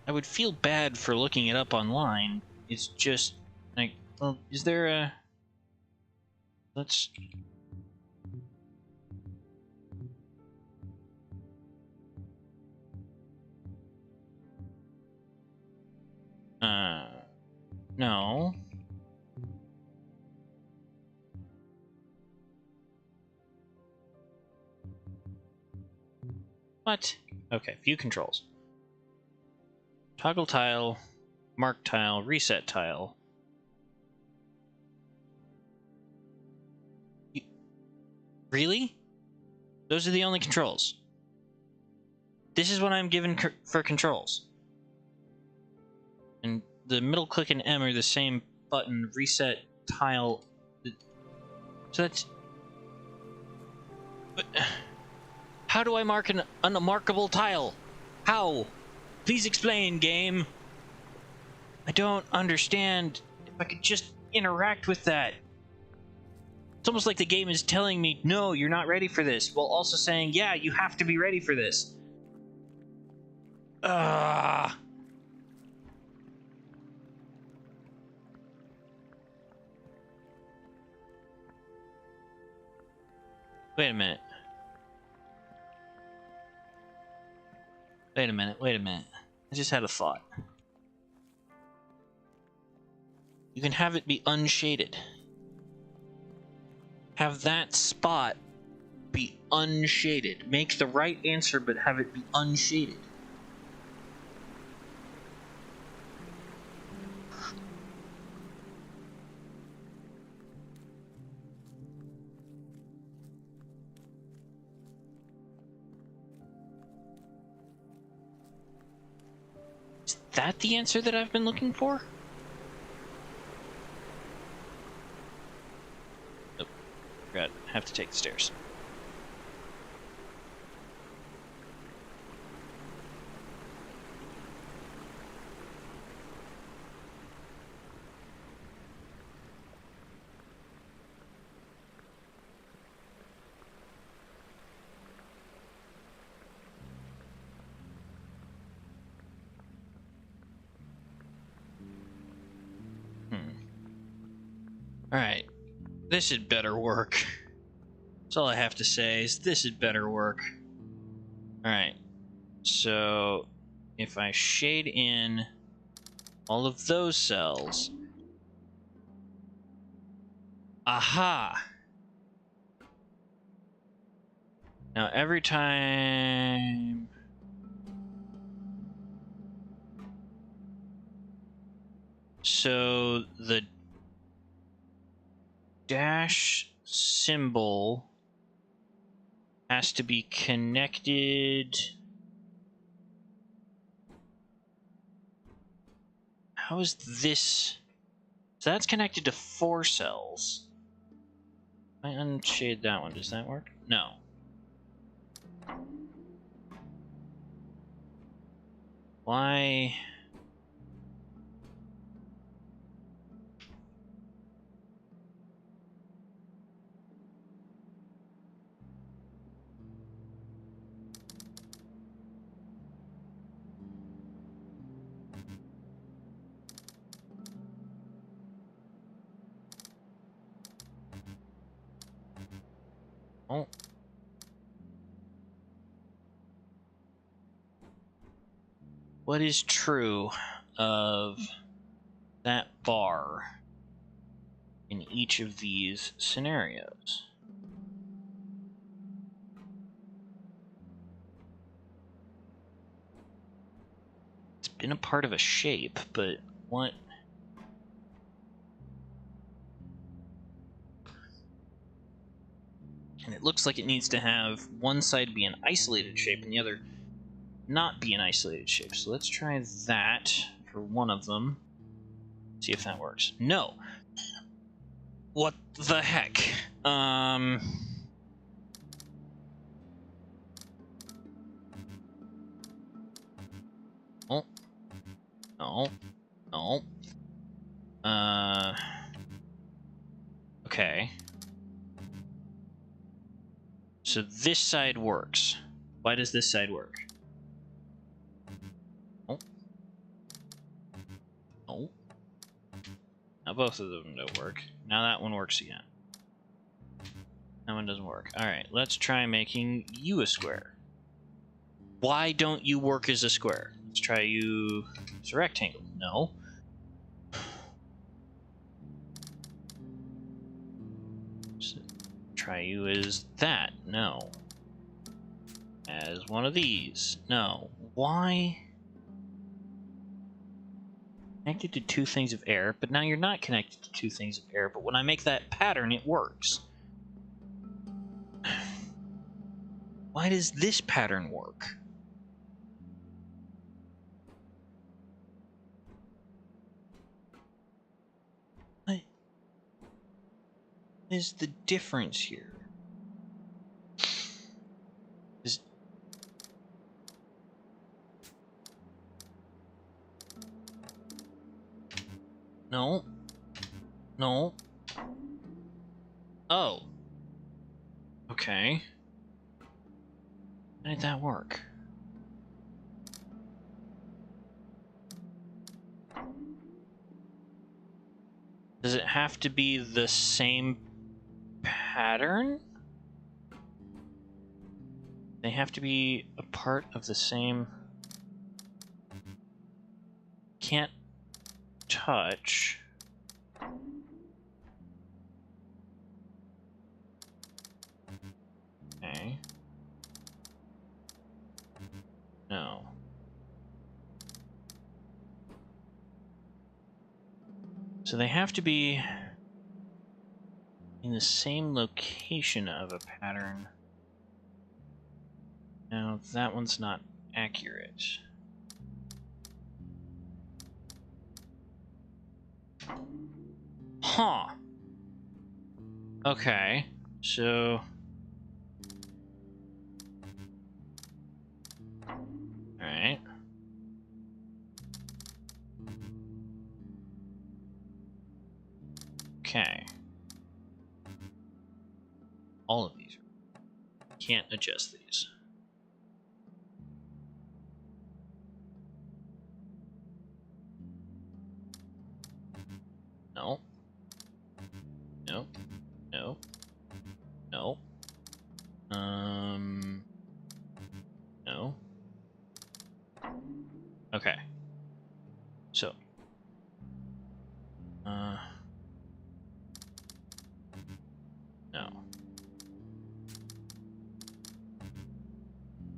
I would feel bad for looking it up online. It's just, like, well, is there a... Let's... No. What? Okay, view controls. Toggle tile, mark tile, reset tile. Really? Those are the only controls. This is what I'm given for controls. And the middle click and M are the same button, reset tile. So that's... But how do I mark an unmarkable tile? How? Please explain, game. I don't understand. If I could just interact with that. It's almost like the game is telling me, no, you're not ready for this, while also saying, yeah, you have to be ready for this. Wait a minute. Wait a minute, wait a minute. I just had a thought. You can have it be unshaded. Have that spot be unshaded. Make the right answer, but have it be unshaded. Is that the answer that I've been looking for? Nope. Forgot. Have to take the stairs. Alright. This had better work. That's all I have to say, is this had better work. Alright. So, if I shade in all of those cells... Aha! Now every time... So, the dash symbol has to be connected. How is this? So that's connected to 4 cells. I unshade that one. Does that work? No. Why? Oh. What is true of that bar in each of these scenarios? It's been a part of a shape, but what? And it looks like it needs to have one side be an isolated shape and the other not be an isolated shape. So let's try that for one of them. See if that works. No. What the heck? Oh. No. No. Okay. So this side works. Why does this side work? Oh. Oh. Now both of them don't work. Now that one works again. That one doesn't work. Alright, let's try making you a square. Why don't you work as a square? Let's try you as a rectangle. No. So try you as that. No. As one of these. No. Why? Connected to two things of air, but now you're not connected to two things of air, but when I make that pattern, it works. Why does this pattern work? What is the difference here? Is... No. No. Oh. Okay. How did that work? Does it have to be the same pattern? They have to be a part of the same... Can't touch. Okay. No. So they have to be in the same location of a pattern. Now, that one's not accurate. Huh. Okay. So... Alright. Okay. All of these. Can't adjust these. No. No. No. No. No. Okay. So. No.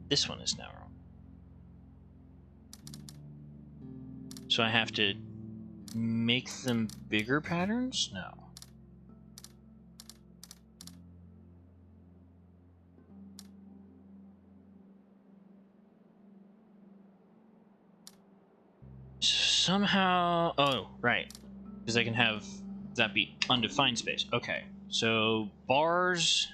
This one is now wrong. So I have to make them bigger patterns? No. Somehow... Oh, right. Because I can have that be undefined space. Okay. So, bars...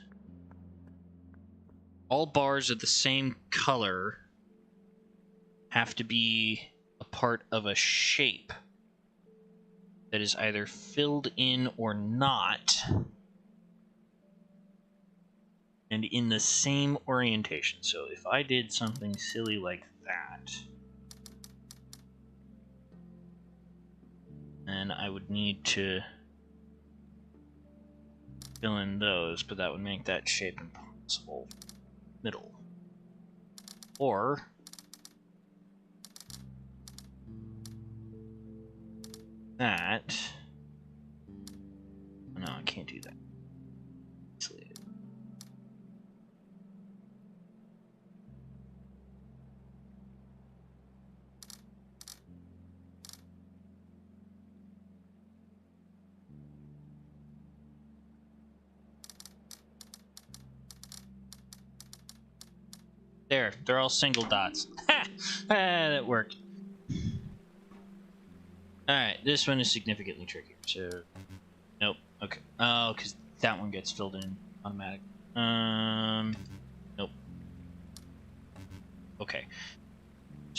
All bars of the same color have to be a part of a shape that is either filled in or not, and in the same orientation. So if I did something silly like that, then I would need to fill in those, but that would make that shape impossible. Middle. Or that. No, I can't do that. There, they're all single dots. Ha! That worked. Alright, this one is significantly trickier, so... Nope, okay. Oh, because that one gets filled in automatic. Nope. Okay.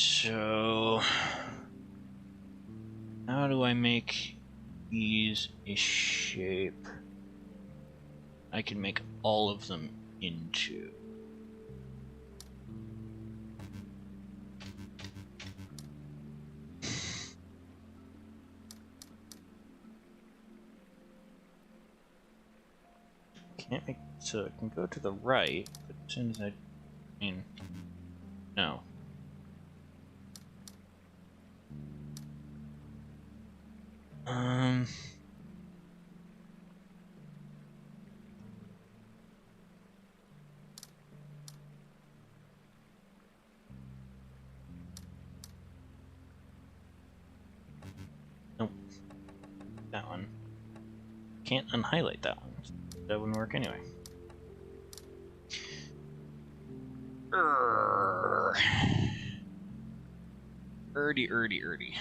So, how do I make these a shape I can make all of them into? Can't make, so it can go to the right, but as soon as I mean, no. Nope. That one. Can't unhighlight that one. That wouldn't work anyway. Erdy.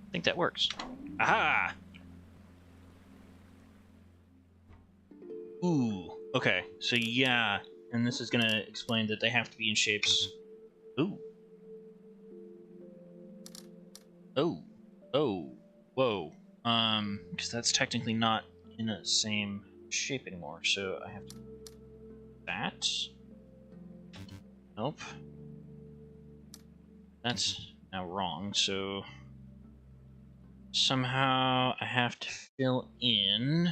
I think that works. Aha! Ooh, okay. So yeah, and this is gonna explain that they have to be in shapes. Ooh. Oh. Oh. Whoa. Because that's technically not in the same shape anymore, so I have to do that. Nope. That's now wrong, so somehow I have to fill in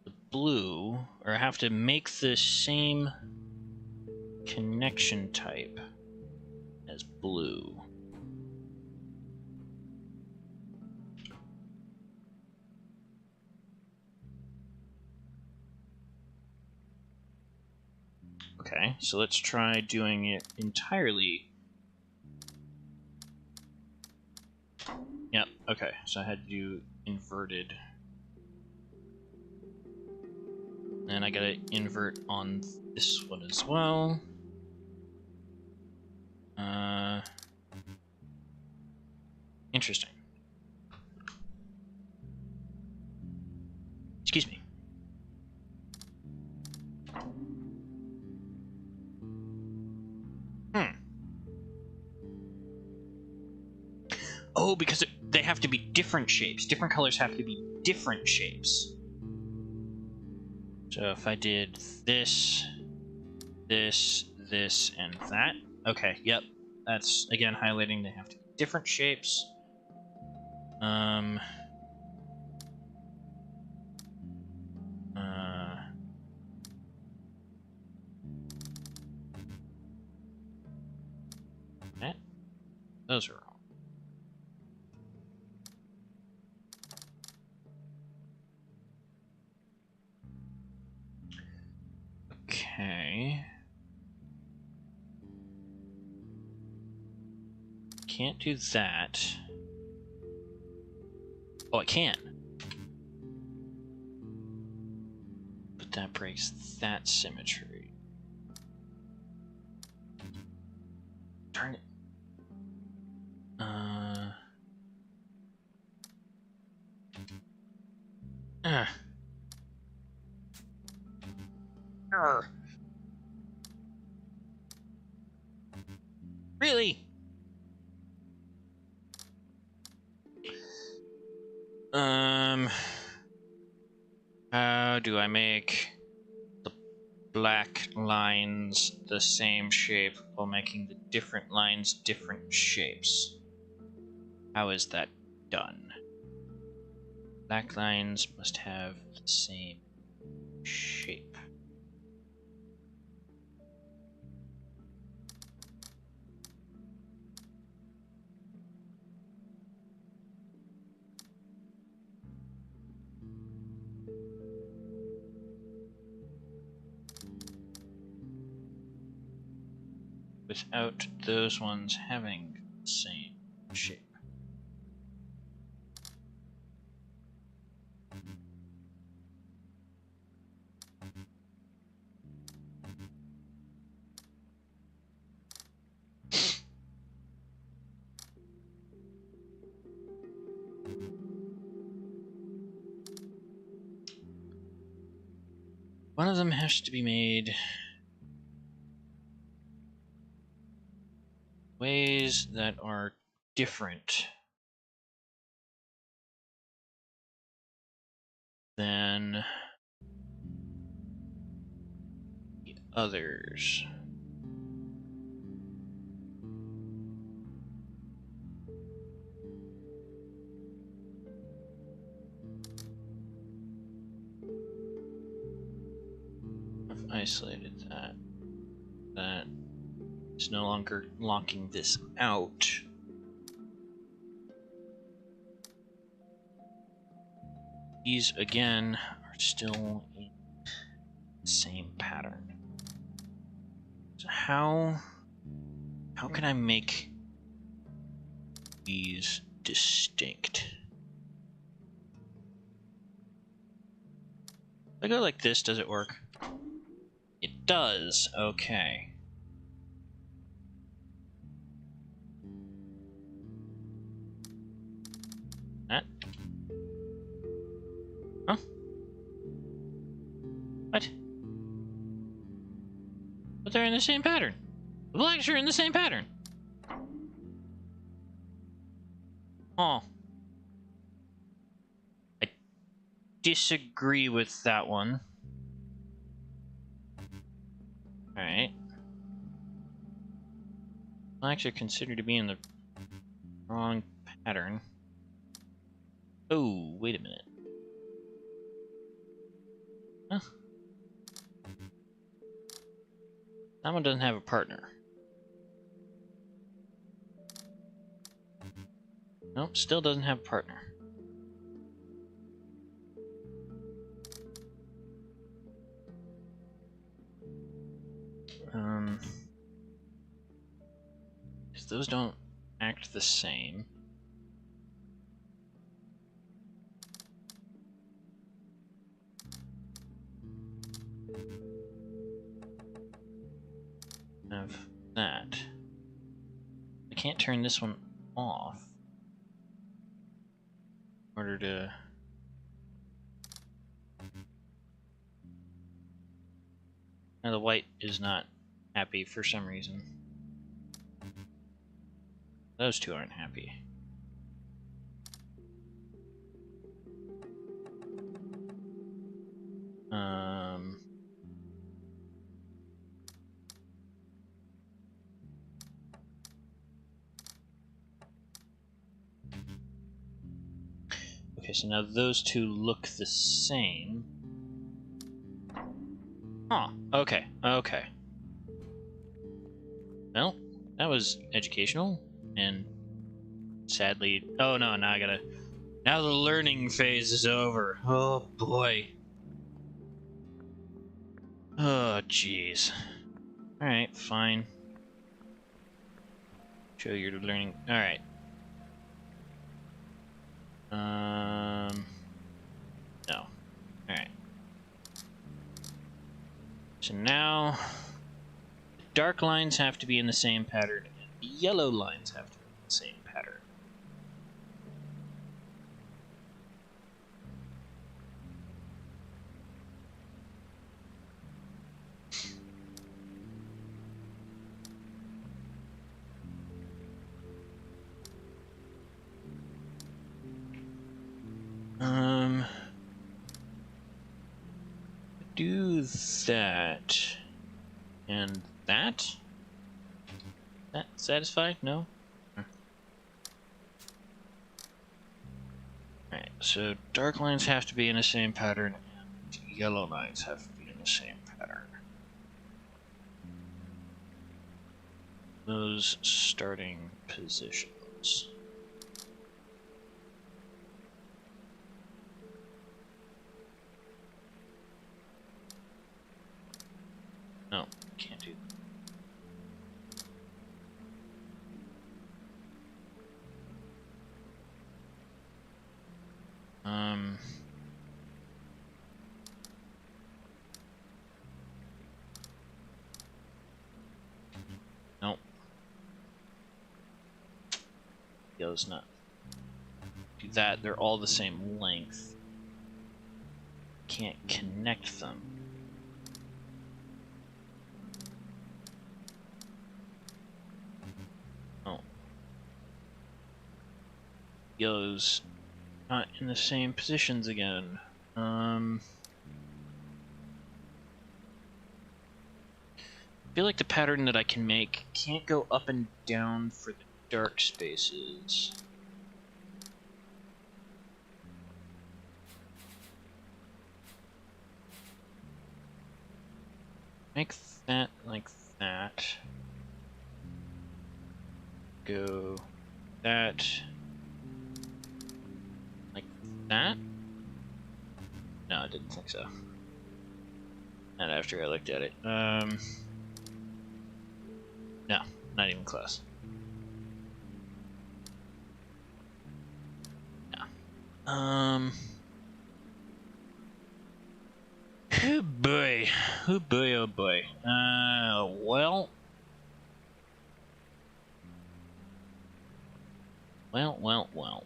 the blue, or I have to make the same connection type as blue. Okay, so let's try doing it entirely. Yep, okay, so I had to do inverted. And I gotta invert on this one as well. Interesting. Excuse me. Oh, because they have to be different shapes. Different colors have to be different shapes. So if I did this, this, and that. Okay, yep. That's, again, highlighting they have to be different shapes. Those are wrong. Okay. Can't do that. Oh, I can. But that breaks that symmetry. Darn it. Really? How do I make the black lines the same shape while making the different lines different shapes? How is that done? Black lines must have the same shape. Without those ones having the same shape. One of them has to be made ways that are different than the others. I've isolated that. That is no longer locking this out. These, again, are still in the same pattern. So how can I make these distinct? If I go like this, does it work? It does, okay. That? Huh? What? But they're in the same pattern. The blacks are in the same pattern. Oh. I disagree with that one. Alright. Blacks are considered to be in the wrong pattern. Oh, wait a minute. Huh? That one doesn't have a partner. Nope, still doesn't have a partner. Because those don't act the same. Have that. I can't turn this one off in order to... Now the white is not happy for some reason. Those two aren't happy. Okay, so now those two look the same. Huh, okay, okay. Well, that was educational, and sadly... Oh no, now I gotta... Now the learning phase is over. Oh boy. Oh, jeez. Alright, fine. Show your learning... Alright. No. Alright. So now... The dark lines have to be in the same pattern, and the yellow lines have to be in the same pattern. Do that. And that? That satisfied? No? Alright, so dark lines have to be in the same pattern, and yellow lines have to be in the same pattern. Those starting positions. No, can't do that. Nope. Yellow's not. Do that, they're all the same length. Can't connect them. Yellow's not in the same positions again. I feel like the pattern that I can make can't go up and down for the dark spaces. Make that like that. Go that like that. No, I didn't think so. Not after I looked at it. No, not even close. No. Oh boy. Oh boy, oh boy. Well. Well.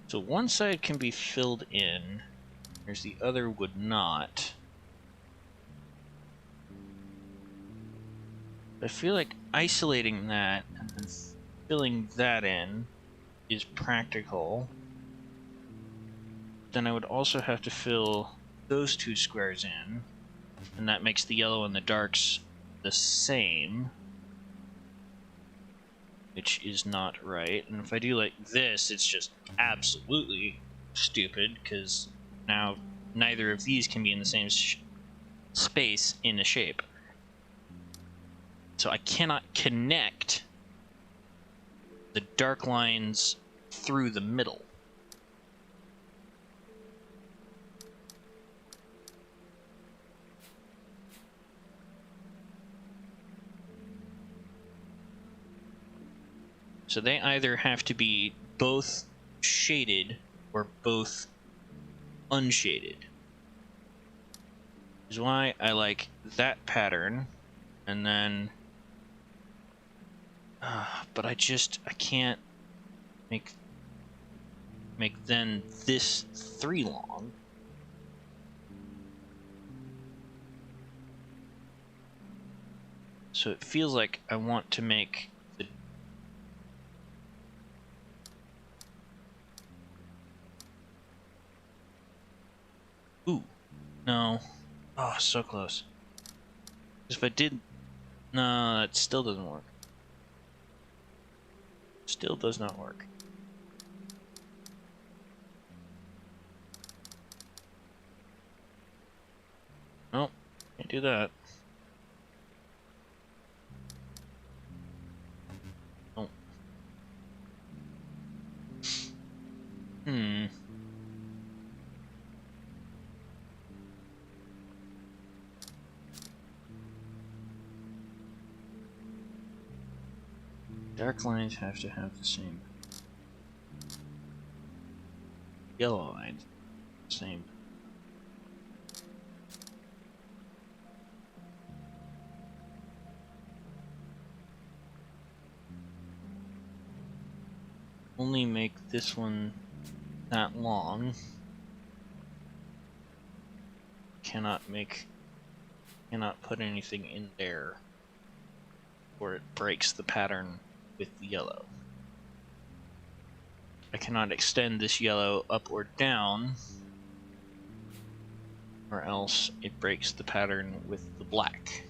So one side can be filled in, whereas the other would not. I feel like isolating that and then filling that in is practical. Then I would also have to fill those two squares in, and that makes the yellow and the darks the same, which is not right. And if I do like this, it's just absolutely stupid, because now neither of these can be in the same space in the shape. So I cannot connect the dark lines through the middle. So they either have to be both shaded or both unshaded. Which is why I like that pattern, and then but I can't make then this 3 long. So it feels like I want to make the no. Oh, so close. If I did, no, that still doesn't work. Still does not work. Nope, can't do that. Oh. Dark lines have to have the same. Yellow lines, same. Only make this one that long. Cannot put anything in there, or it breaks the pattern with the yellow. I cannot extend this yellow up or down, or else it breaks the pattern with the black.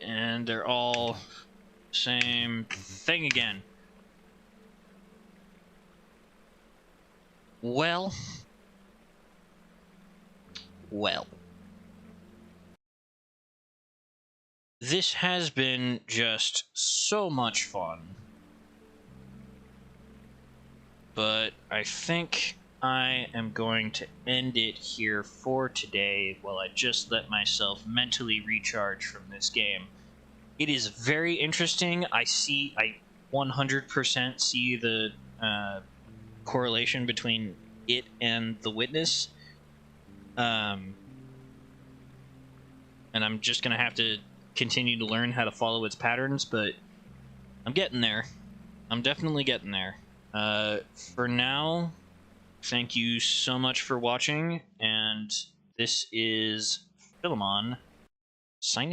And they're all same thing again. Well. This has been just so much fun. But I think I am going to end it here for today while I just let myself mentally recharge from this game. It is very interesting. I 100% see the correlation between it and the witness. And I'm just going to have to continue to learn how to follow its patterns, but I'm getting there. I'm definitely getting there. For now, thank you so much for watching, and this is Philemon signing